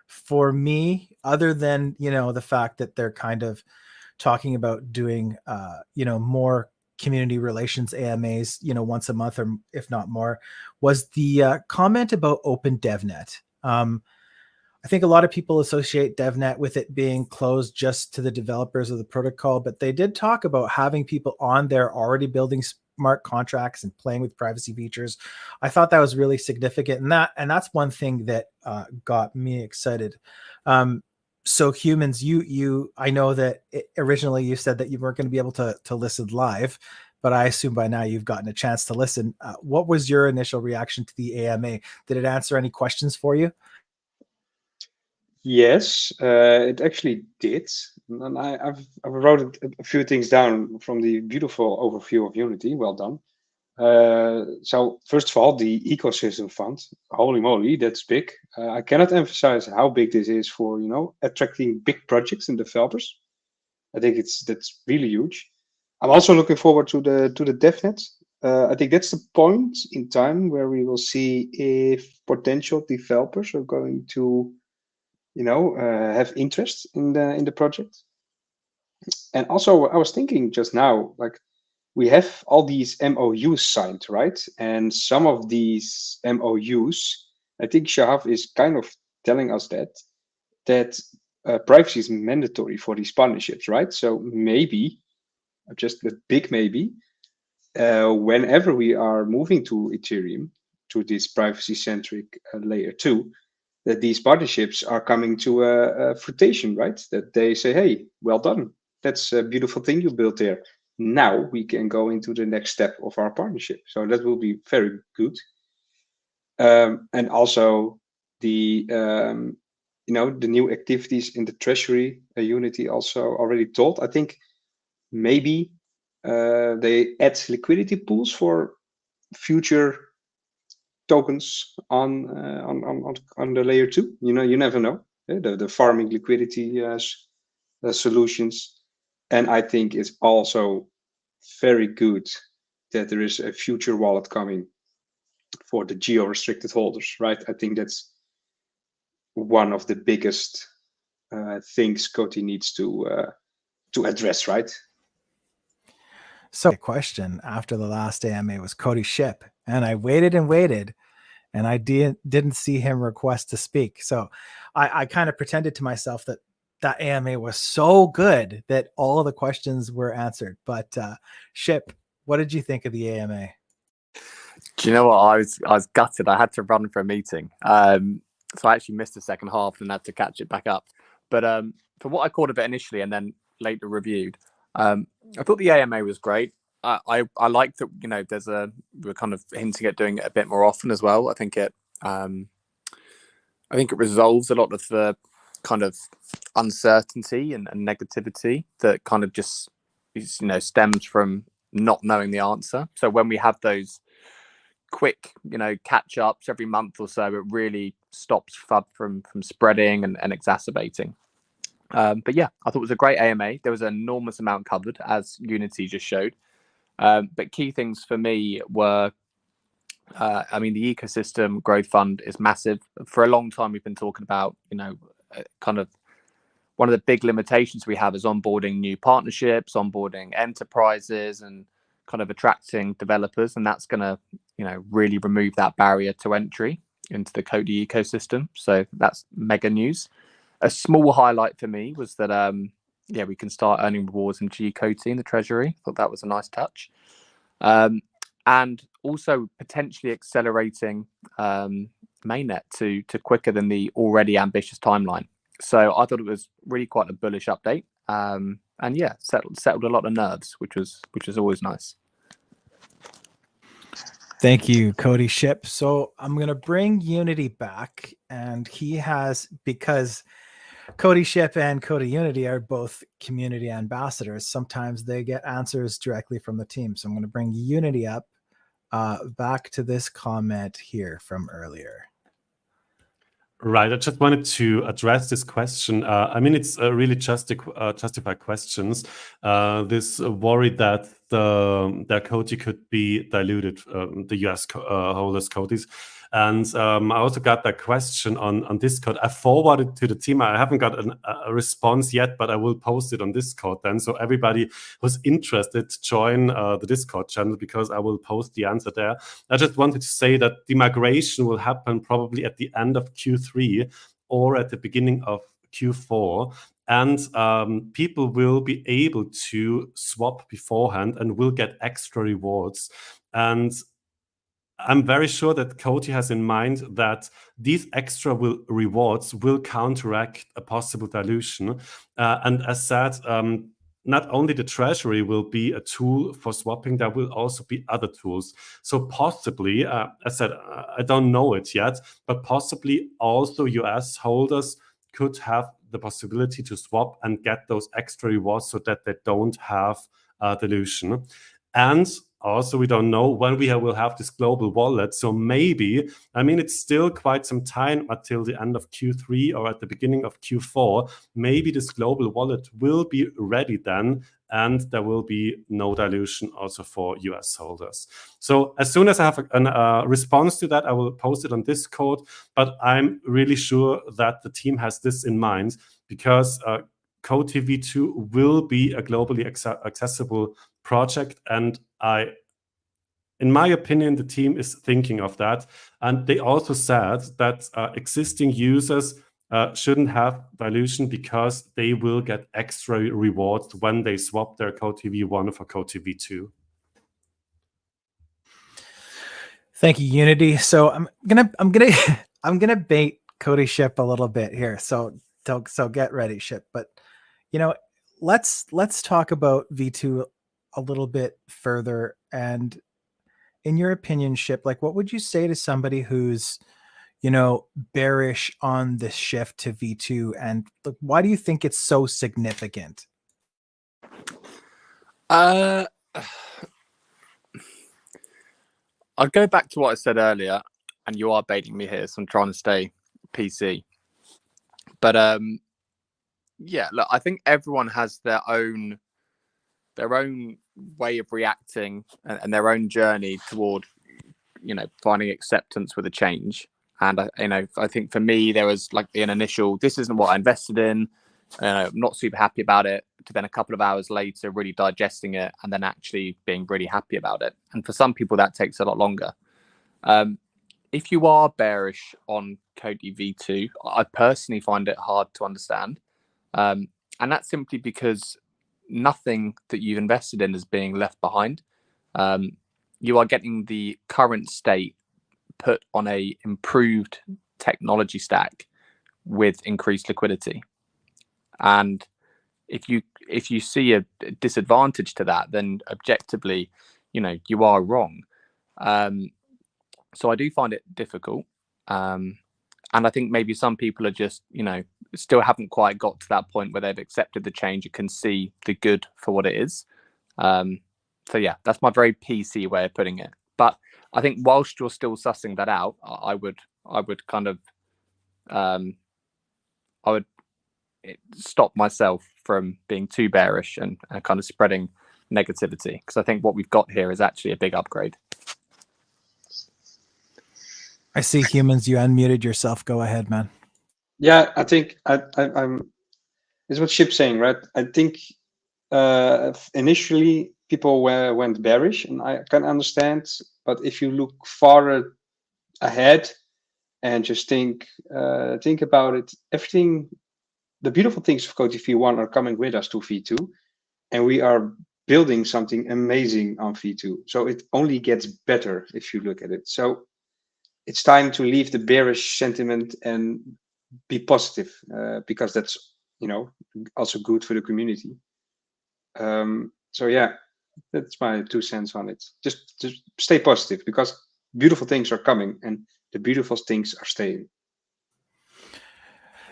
for me, other than, the fact that they're kind of talking about doing, more community relations AMAs, once a month or if not more, was the comment about Open DevNet. I think a lot of people associate DevNet with it being closed just to the developers of the protocol, but they did talk about having people on there already building smart contracts and playing with privacy features. I thought that was really significant, and that's one thing that got me excited. So Humans, I know that originally you said that you weren't going to be able to listen live, but I assume by now you've gotten a chance to listen. What was your initial reaction to the AMA? Did it answer any questions for you? Yes, it actually did. And I've wrote a few things down from the beautiful overview of Unity. Well done. So first of all, the ecosystem fund. Holy moly, that's big. I cannot emphasize how big this is for attracting big projects and developers. I think that's really huge. I'm also looking forward to the DevNet. I think that's the point in time where we will see if potential developers are going to have interest in the project. And also, I was thinking just now, like, we have all these MOUs signed, right? And some of these MOUs, I think Shahaf is kind of telling us that privacy is mandatory for these partnerships, right? So maybe, just a big maybe, whenever we are moving to Ethereum, to this privacy-centric layer 2, that these partnerships are coming to a fruition, right? That they say, hey, well done. That's a beautiful thing you built there. Now we can go into the next step of our partnership. So that will be very good. And also the, the new activities in the treasury, Unity also already told. I think maybe they add liquidity pools for future tokens on the layer 2. You never know. The farming liquidity solutions. And I think it's also very good that there is a future wallet coming for the geo-restricted holders, right? I think that's one of the biggest things COTI needs to address, right? So, a question after the last AMA was COTI Ship, and I waited and waited, and I didn't see him request to speak. So I kind of pretended to myself that AMA was so good that all of the questions were answered. But Ship, what did you think of the AMA? Do you know what? I was gutted. I had to run for a meeting. So I actually missed the second half and had to catch it back up. But for what I caught of it initially and then later reviewed, I thought the AMA was great. I like that, we're kind of hinting at doing it a bit more often as well. I think it resolves a lot of the kind of uncertainty and negativity that kind of just stems from not knowing the answer. So when we have those quick catch ups every month or so, it really stops FUD from spreading and exacerbating. But yeah, I thought it was a great AMA. There was an enormous amount covered, as Unity just showed. But key things for me were, the Ecosystem Growth Fund is massive. For a long time, we've been talking about, one of the big limitations we have is onboarding new partnerships, onboarding enterprises, and kind of attracting developers, and that's going to, really remove that barrier to entry into the COTI ecosystem. So that's mega news. A small highlight for me was that we can start earning rewards in G-COTI in the treasury. Thought that was a nice touch. And also potentially accelerating mainnet to quicker than the already ambitious timeline. So I thought it was really quite a bullish update. And yeah, settled a lot of nerves, which was always nice. Thank you, Cody Ship. So I'm going to bring Unity back, and he has, because Cody Ship and Cody Unity are both community ambassadors, sometimes they get answers directly from the team. So I'm going to bring Unity up back to this comment here from earlier. Right. I just wanted to address this question. It's really justified questions. This worry that their COTI could be diluted, the US holders' COTIs. And I also got that question on Discord. I forwarded to the team. I haven't got a response yet, but I will post it on Discord then. So everybody who's interested, join the Discord channel, because I will post the answer there. I just wanted to say that the migration will happen probably at the end of Q3 or at the beginning of Q4. And people will be able to swap beforehand and will get extra rewards. And I'm very sure that COTI has in mind that these extra rewards will counteract a possible dilution. And as said, not only the treasury will be a tool for swapping, there will also be other tools. So possibly, as I said, I don't know it yet, but possibly also US holders could have the possibility to swap and get those extra rewards so that they don't have dilution. And also, we don't know when we will have this global wallet. So maybe, it's still quite some time until the end of Q3 or at the beginning of Q4. Maybe this global wallet will be ready then, and there will be no dilution also for US holders. So as soon as I have a response to that, I will post it on Discord. But I'm really sure that the team has this in mind, because COTI V2 will be a globally accessible project, and in my opinion, the team is thinking of that. And they also said that existing users shouldn't have dilution, because they will get extra rewards when they swap their COTI V1 for COTI V2. Thank you, Unity. So I'm gonna bait Cody Ship a little bit here. So get ready, Ship. But let's talk about V2 a little bit further. And in your opinion, Ship, what would you say to somebody who's bearish on this shift to V2, and why do you think it's so significant? I'll go back to what I said earlier, and you are baiting me here, so I'm trying to stay PC. But look, I think everyone has their own way of reacting and their own journey toward finding acceptance with a change. And I think for me, there was an initial, this isn't what I invested in, I'm not super happy about it, to then a couple of hours later really digesting it and then actually being really happy about it. And for some people that takes a lot longer. If you are bearish on COTI V2, I personally find it hard to understand, and that's simply because nothing that you've invested in is being left behind. You are getting the current state put on a improved technology stack with increased liquidity. And if you see a disadvantage to that, then objectively, you are wrong. So I do find it difficult. And I think maybe some people are just, still haven't quite got to that point where they've accepted the change and can see the good for what it is. So yeah, that's my very PC way of putting it. But I think whilst you're still sussing that out, I would kind of, I would stop myself from being too bearish and kind of spreading negativity, because I think what we've got here is actually a big upgrade. I see Humans, you unmuted yourself. Go ahead, man. Yeah, I think I'm is what Chip's saying, right? I think initially people went bearish, and I can understand. But if you look farther ahead and just think about it, everything, the beautiful things of COTI V1 are coming with us to V2, and we are building something amazing on V2. So it only gets better if you look at it. So it's time to leave the bearish sentiment and be positive, because that's, you know, also good for the community. So yeah, that's my 2 cents on it. Just stay positive, because beautiful things are coming and the beautiful things are staying.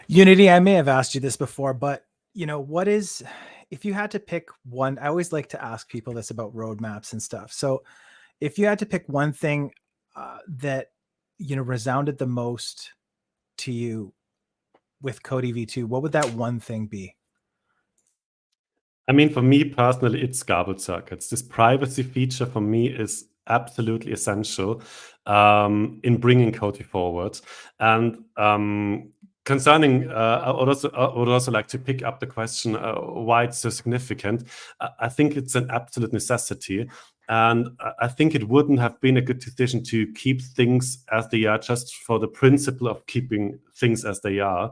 Unity, I may have asked you this before, but you know, what is, if you had to pick one, I always like to ask people this about roadmaps and stuff. So if you had to pick one thing that, you know, resounded the most to you with COTI V2, what would that one thing be? I mean, for me personally, it's garbled circuits. This privacy feature for me is absolutely essential in bringing COTI forward. And concerning, I would also like to pick up the question why it's so significant. I think it's an absolute necessity. And I think it wouldn't have been a good decision to keep things as they are just for the principle of keeping things as they are.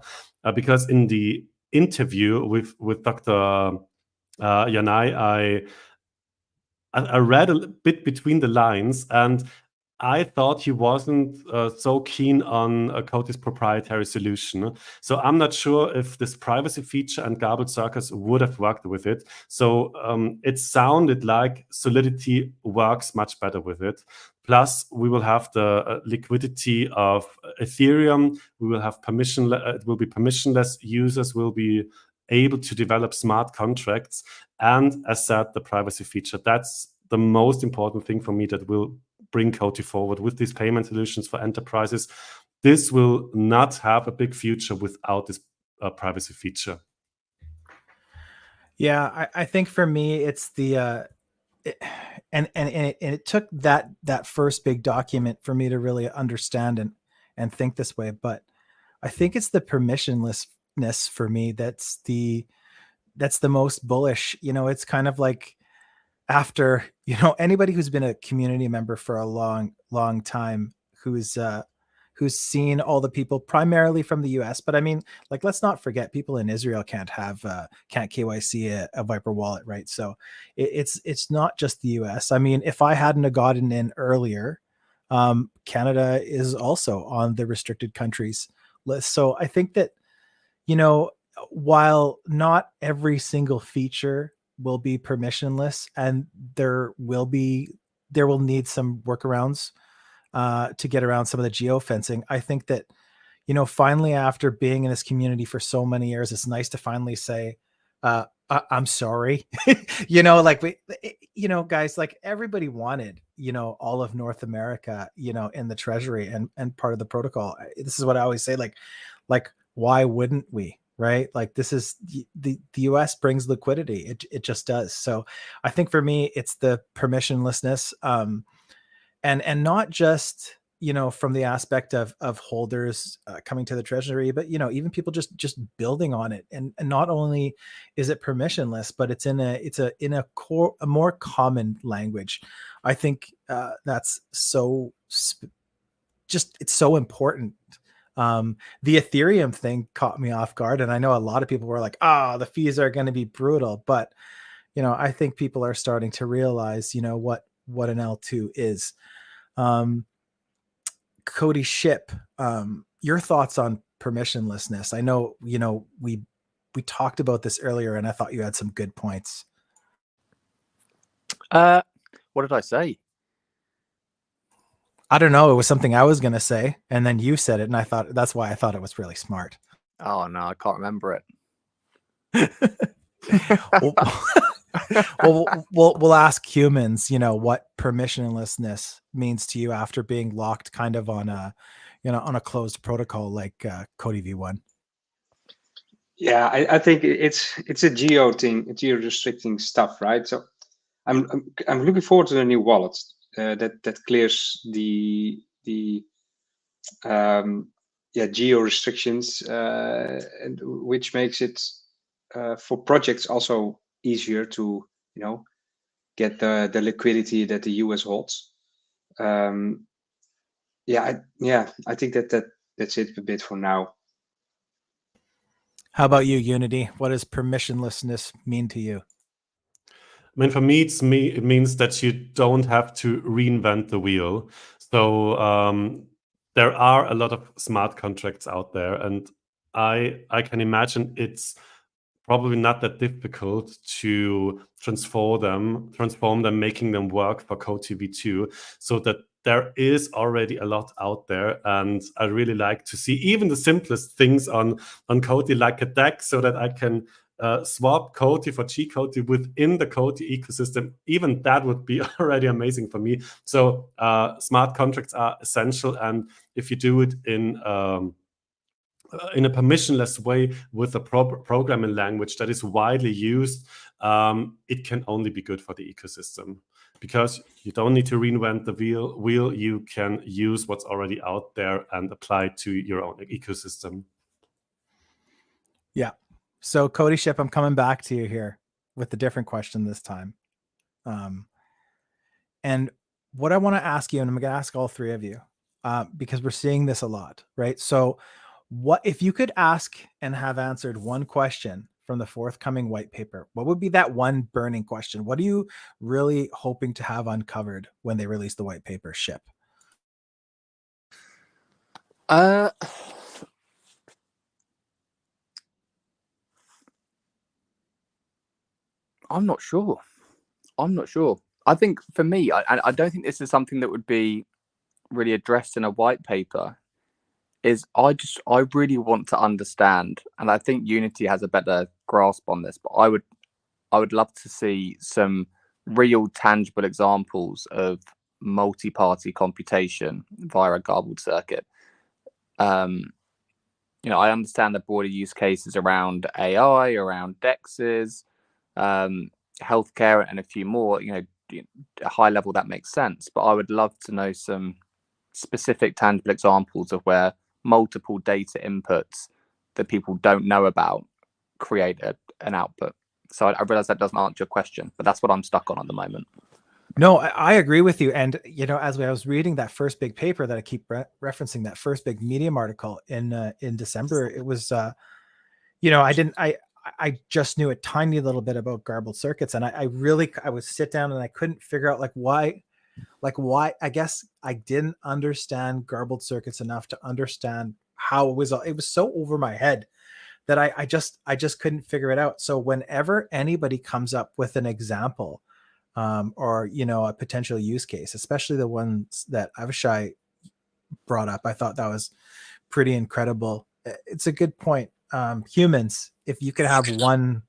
Because in the interview with Dr. Yanai, I read a bit between the lines, and I thought he wasn't so keen on COTI's proprietary solution. So I'm not sure if this privacy feature and garbled circuits would have worked with it. So it sounded like Solidity works much better with it. Plus, we will have the liquidity of Ethereum. We will have it will be permissionless. Users will be able to develop smart contracts, and as said, the privacy feature. That's the most important thing for me that will bring COTI forward with these payment solutions for enterprises. This will not have a big future without this privacy feature. Yeah, I think for me, it's the it took that first big document for me to really understand and think this way. But I think it's the permissionlessness for me that's the most bullish. You know, it's kind of like, after, you know, anybody who's been a community member for a long time, who's seen all the people primarily from the US, but I mean, like, let's not forget, people in Israel can't KYC a Viper wallet, right? So it's not just the US. I mean, if I hadn't have gotten in earlier, Canada is also on the restricted countries list. So I think that, you know, while not every single feature will be permissionless, and there will need some workarounds to get around some of the geofencing, I think that, you know, finally, after being in this community for so many years, it's nice to finally say, I'm sorry. You know, like, you know, guys, like, everybody wanted, you know, all of North America, you know, in the treasury and part of the protocol. This is what I always say, like why wouldn't we? Right? Like, this is the US brings liquidity. It just does. So I think for me, it's the permissionlessness, and not just, you know, from the aspect of holders coming to the treasury, but, you know, even people just building on it. And not only is it permissionless, but it's in a more common language. I think that's so it's so important. The Ethereum thing caught me off guard, and I know a lot of people were like, the fees are going to be brutal, but, you know, I think people are starting to realize, you know, what an L2 is. COTI Ship, your thoughts on permissionlessness? I know, you know, we talked about this earlier, and I thought you had some good points. What did I say? I don't know. It was something I was going to say, and then you said it, and that's why I thought it was really smart. Oh no, I can't remember it. We'll ask humans, you know, what permissionlessness means to you after being locked kind of on a, you know, on a closed protocol like COTI V1. Yeah, I think it's a geo thing, geo restricting stuff, right? So I'm looking forward to the new wallet that clears the geo restrictions, and which makes it for projects also easier to, get the liquidity that the US holds. I think that's it a bit for now. How about you, Unity? What does permissionlessness mean to you? I mean, for me, it means that you don't have to reinvent the wheel. So there are a lot of smart contracts out there, and I can imagine it's probably not that difficult to transform them, making them work for COTI V2, so that there is already a lot out there. And I really like to see even the simplest things on COTI, like a deck, so that I can swap COTI for G-COTI within the COTI ecosystem. Even that would be already amazing for me. So smart contracts are essential, and if you do it in a permissionless way with a programming language that is widely used, it can only be good for the ecosystem, because you don't need to reinvent the wheel. You can use what's already out there and apply it to your own ecosystem. Yeah. So Cody Ship, I'm coming back to you here with a different question this time. And what I want to ask you, and I'm going to ask all three of you, because we're seeing this a lot, right? So what if you could ask and have answered one question from the forthcoming white paper, what would be that one burning question? What are you really hoping to have uncovered when they release the white paper? Ship? I'm not sure. I think for me, I don't think this is something that would be really addressed in a white paper. I really want to understand, and I think Unity has a better grasp on this, but I would love to see some real tangible examples of multi-party computation via a garbled circuit. I understand the broader use cases around AI, around DEXs, healthcare, and a few more. At a high level that makes sense, but I would love to know some specific tangible examples of where multiple data inputs that people don't know about create an output. So I realize that doesn't answer your question, but that's what I'm stuck on at the moment. No, I agree with you. And, as I was reading that first big paper that I keep referencing, that first big Medium article in December, it was, I just knew a tiny little bit about garbled circuits. And I would sit down and I couldn't figure out why, I guess I didn't understand garbled circuits enough to understand how it was so over my head that I just couldn't figure it out. So whenever anybody comes up with an example, or, a potential use case, especially the ones that Navishay brought up, I thought that was pretty incredible. It's a good point. Humans, if you could have one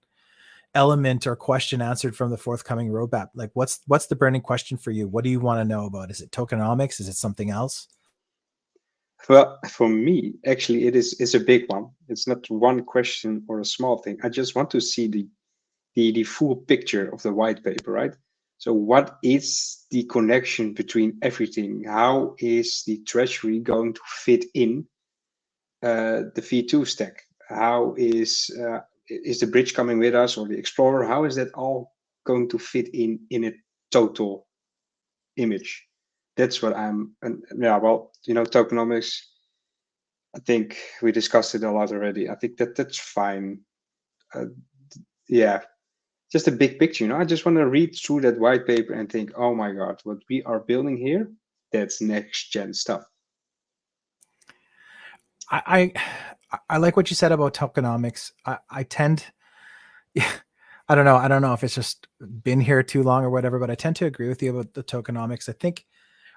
element or question answered from the forthcoming roadmap, what's the burning question for you? What do you want to know about? Is it tokenomics? Is it something else? Well, for me, actually, it's a big one. It's not one question or a small thing. I just want to see the full picture of the white paper, right? So what is the connection between everything? How is the treasury going to fit in the V2 stack? How is the bridge coming with us, or the Explorer? How is that all going to fit in a total image? That's what tokenomics, I think we discussed it a lot already. I think that's fine. Just a big picture, I just want to read through that white paper and think, oh my God, what we are building here, that's next gen stuff. I like what you said about tokenomics. I tend, I don't know if it's just been here too long or whatever, but I tend to agree with you about the tokenomics. I think,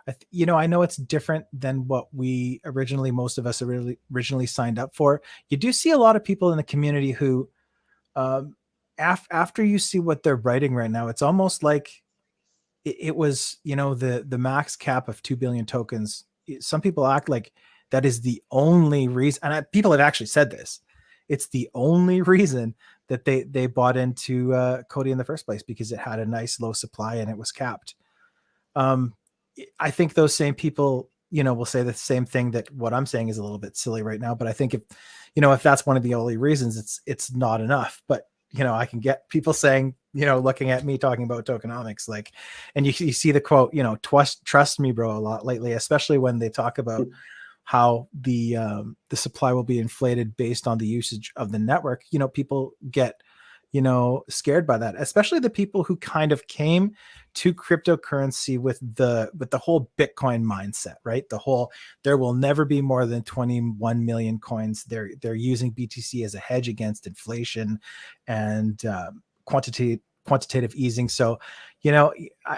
I know it's different than what most of us originally signed up for. You do see a lot of people in the community who, after you see what they're writing right now, it's almost like it was, the max cap of 2 billion tokens. Some people act like that is the only reason, and people have actually said this. It's the only reason that they bought into COTI in the first place, because it had a nice low supply and it was capped. I think those same people, will say the same thing, that what I'm saying is a little bit silly right now. But I think if that's one of the only reasons, it's not enough. But I can get people saying, looking at me talking about tokenomics, like, and you see the quote, trust me, bro, a lot lately, especially when they talk about how the supply will be inflated based on the usage of the network. People get, scared by that, especially the people who kind of came to cryptocurrency with the whole Bitcoin mindset, right? The whole, there will never be more than 21 million coins. They're using BTC as a hedge against inflation and quantitative easing. So,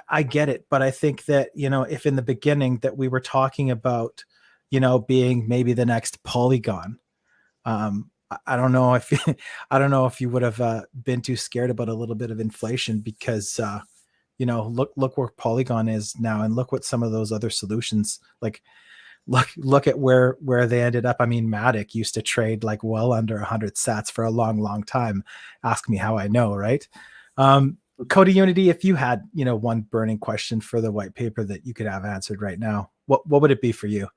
I get it, but I think that, if in the beginning that we were talking about, being maybe the next Polygon, I don't know if you would have been too scared about a little bit of inflation, because look where Polygon is now, and look what some of those other solutions, like look at where they ended up. I mean, Matic used to trade like well under 100 sats for a long time. Ask me how I know, right? COTI Unity, if you had one burning question for the white paper that you could have answered right now, what would it be for you?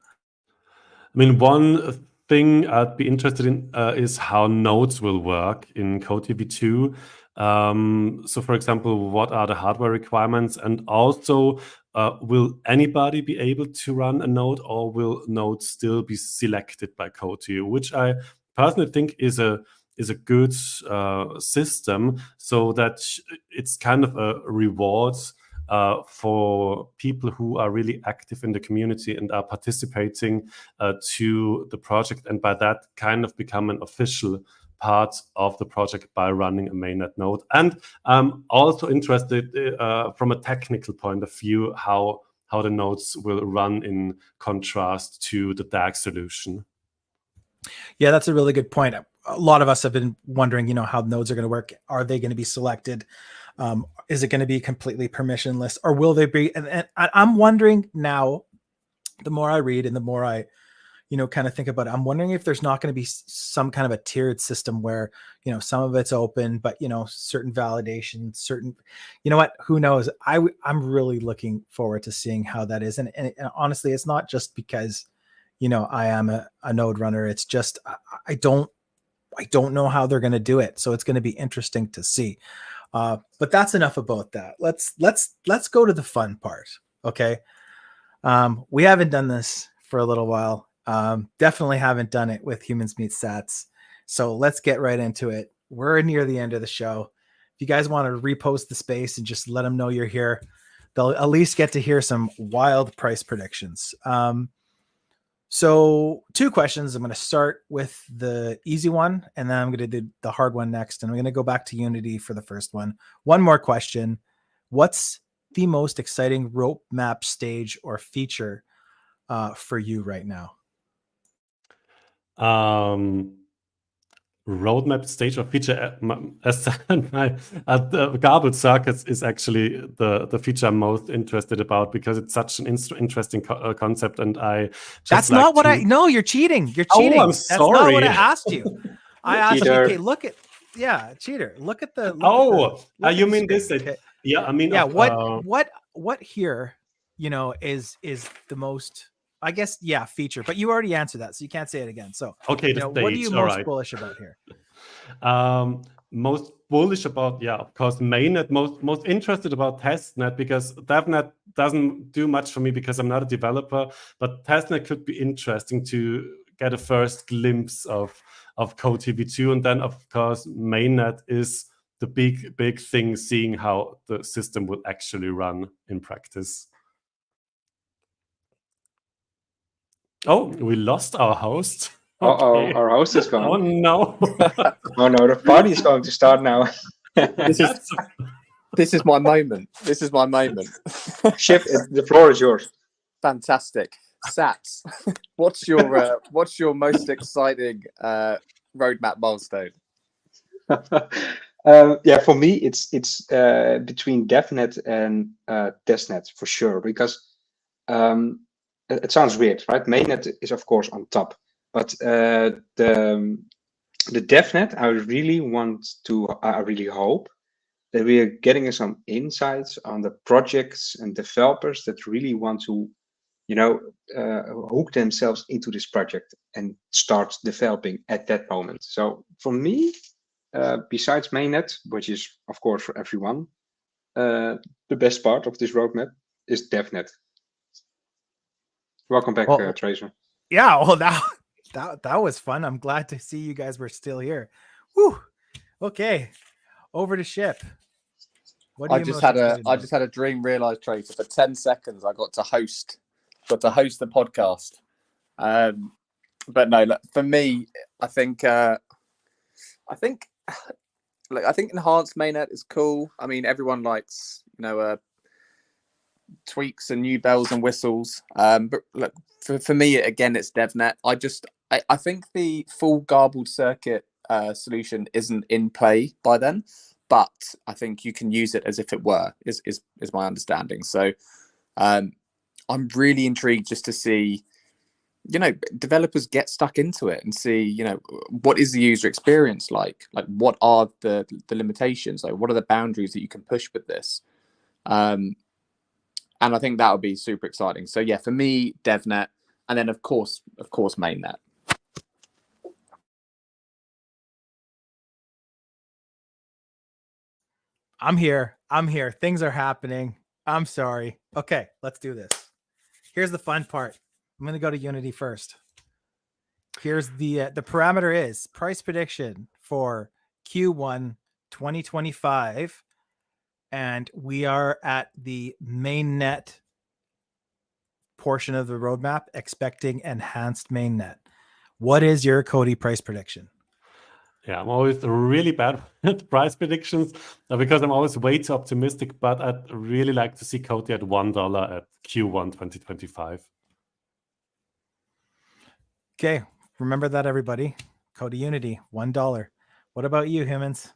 I mean, one thing I'd be interested in is how nodes will work in COTI v2. So, for example, what are the hardware requirements? And also, will anybody be able to run a node, or will nodes still be selected by COTI? Which I personally think is a good system, so that it's kind of a reward for people who are really active in the community and are participating to the project, and by that kind of become an official part of the project by running a mainnet node. And I'm also interested from a technical point of view how the nodes will run in contrast to the DAG solution. Yeah, that's a really good point. A lot of us have been wondering, how nodes are going to work. Are they going to be selected? Is it going to be completely permissionless, or will they be? And I'm wondering now, the more I read and the more I, kind of think about it, I'm wondering if there's not going to be some kind of a tiered system where, some of it's open, but, certain validation, certain, who knows? I'm really looking forward to seeing how that is. And honestly, it's not just because, I am a node runner. It's just, I don't know how they're going to do it. So it's going to be interesting to see. But that's enough about that. Let's go to the fun part. Okay. We haven't done this for a little while. Definitely haven't done it with HumansMeetSats. So let's get right into it. We're near the end of the show. If you guys want to repost the space and just let them know you're here, they'll at least get to hear some wild price predictions. So 2 questions. I'm going to start with the easy one, and then I'm going to do the hard one next. And I'm going to go back to Unity for the first one. One more question. What's the most exciting roadmap stage or feature for you right now? Roadmap stage or feature, as the garbled circuits is actually the feature I'm most interested about, because it's such an interesting concept, and I just that's not what I know. You're cheating. You're cheating. I'm That's sorry. not what I asked you. I asked you, okay, cheater. Look at the. You mean this? Okay. Yeah, I mean, what here, is the most, I guess, feature, but you already answered that, so you can't say it again. So, okay, the stage. What are you most bullish about here? Most bullish about, of course, mainnet. Most interested about testnet, because DevNet doesn't do much for me because I'm not a developer. But testnet could be interesting to get a first glimpse of COTI v2, and then of course mainnet is the big thing, seeing how the system will actually run in practice. Oh, we lost our host. Okay. Our host is gone. Oh no! Oh no, the party is going to start now. This is my moment. This is my moment. Ship, the floor is yours. Fantastic. Sats, what's your most exciting roadmap milestone? For me, it's between DevNet and testnet for sure, because it sounds weird, right? Mainnet is of course on top, but the DevNet, I really hope that we are getting some insights on the projects and developers that really want to, hook themselves into this project and start developing at that moment. So for me, besides mainnet, which is of course for everyone, the best part of this roadmap is DevNet. Welcome back, Tracer. Yeah, well, that was fun. I'm glad to see you guys were still here. Whew. Okay, over to Ship. What I just had a dream realized, Tracer. For 10 seconds, I got to host the podcast. But no, look, for me, I think enhanced mainnet is cool. I mean, everyone likes, tweaks and new bells and whistles. But look, for me, again, it's DevNet. I think the full garbled circuit solution isn't in play by then, but I think you can use it as if it were, is my understanding. So I'm really intrigued just to see, developers get stuck into it and see, what is the user experience like what are the limitations, like what are the boundaries that you can push with this, and I think that would be super exciting. So yeah, for me, DevNet, and then of course mainnet. I'm here. Things are happening. I'm sorry. Okay, let's do this. Here's the fun part. I'm going to go to Unity first. Here's the parameter is price prediction for Q1 2025. And we are at the mainnet portion of the roadmap, expecting enhanced mainnet. What is your COTI price prediction? Yeah, I'm always really bad at price predictions because I'm always way too optimistic, but I'd really like to see COTI at $1 at Q1 2025. Okay, remember that, everybody. COTI Unity, $1. What about you, Humans?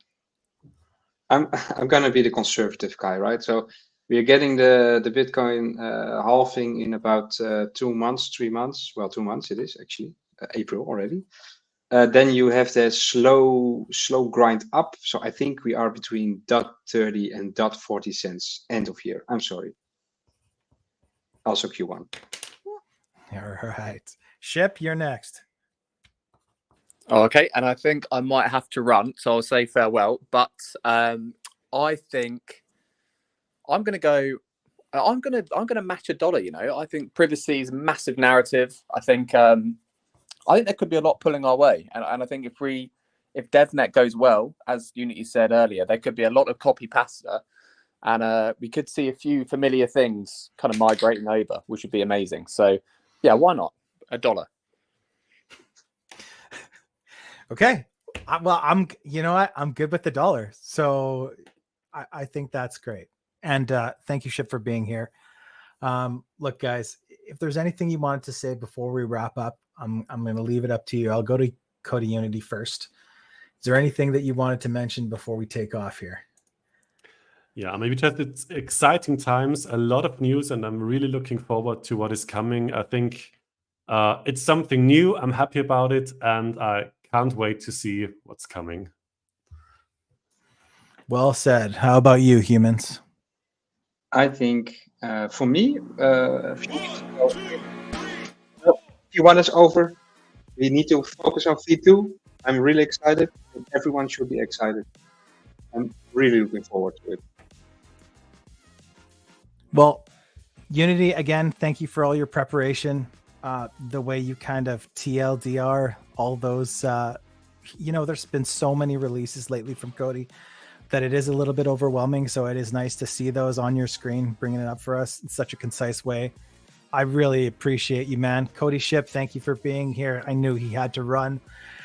I'm gonna be the conservative guy, right? So we are getting the Bitcoin halving in about 2 months, 3 months. Well, 2 months it is actually, April already. Then you have the slow grind up. So I think we are between $0.30 and $0.40 end of year. I'm sorry. Also Q1. All right. Ship, you're next. Okay, and I think I might have to run, so I'll say farewell. But I think I'm going to match $1. I think privacy is a massive narrative. I think there could be a lot pulling our way, and I think if DevNet goes well, as Unity said earlier, there could be a lot of copy pasta, and we could see a few familiar things kind of migrating over, which would be amazing. So yeah, why not $1? Okay. Well, I'm good with $1. So I think that's great. And thank you, Ship, for being here. Look, guys, if there's anything you wanted to say before we wrap up, I'm going to leave it up to you. I'll go to COTI Unity first. Is there anything that you wanted to mention before we take off here? Yeah, maybe just it's exciting times, a lot of news, and I'm really looking forward to what is coming. I think it's something new. I'm happy about it, and I can't wait to see what's coming. Well said. How about you, Humans? I think for me, Q1 is over. We need to focus on V2. I'm really excited. Everyone should be excited. I'm really looking forward to it. Well, Unity, again, thank you for all your preparation. The way you kind of TLDR all those, there's been so many releases lately from COTI that it is a little bit overwhelming. So it is nice to see those on your screen, bringing it up for us in such a concise way. I really appreciate you, man. COTI Ship, thank you for being here. I knew he had to run.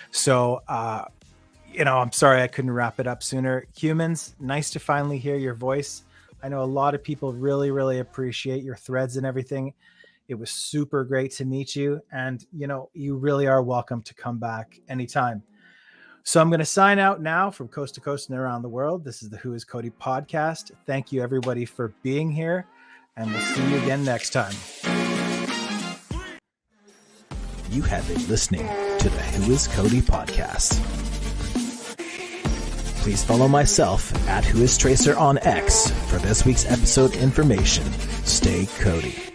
So, I'm sorry I couldn't wrap it up sooner. Humans, nice to finally hear your voice. I know a lot of people really, really appreciate your threads and everything. It was super great to meet you. And, you really are welcome to come back anytime. So I'm going to sign out now from coast to coast and around the world. This is the Who is COTI podcast. Thank you, everybody, for being here. And we'll see you again next time. You have been listening to the Who is COTI podcast. Please follow myself at WhoisTracer on X for this week's episode information. Stay COTI.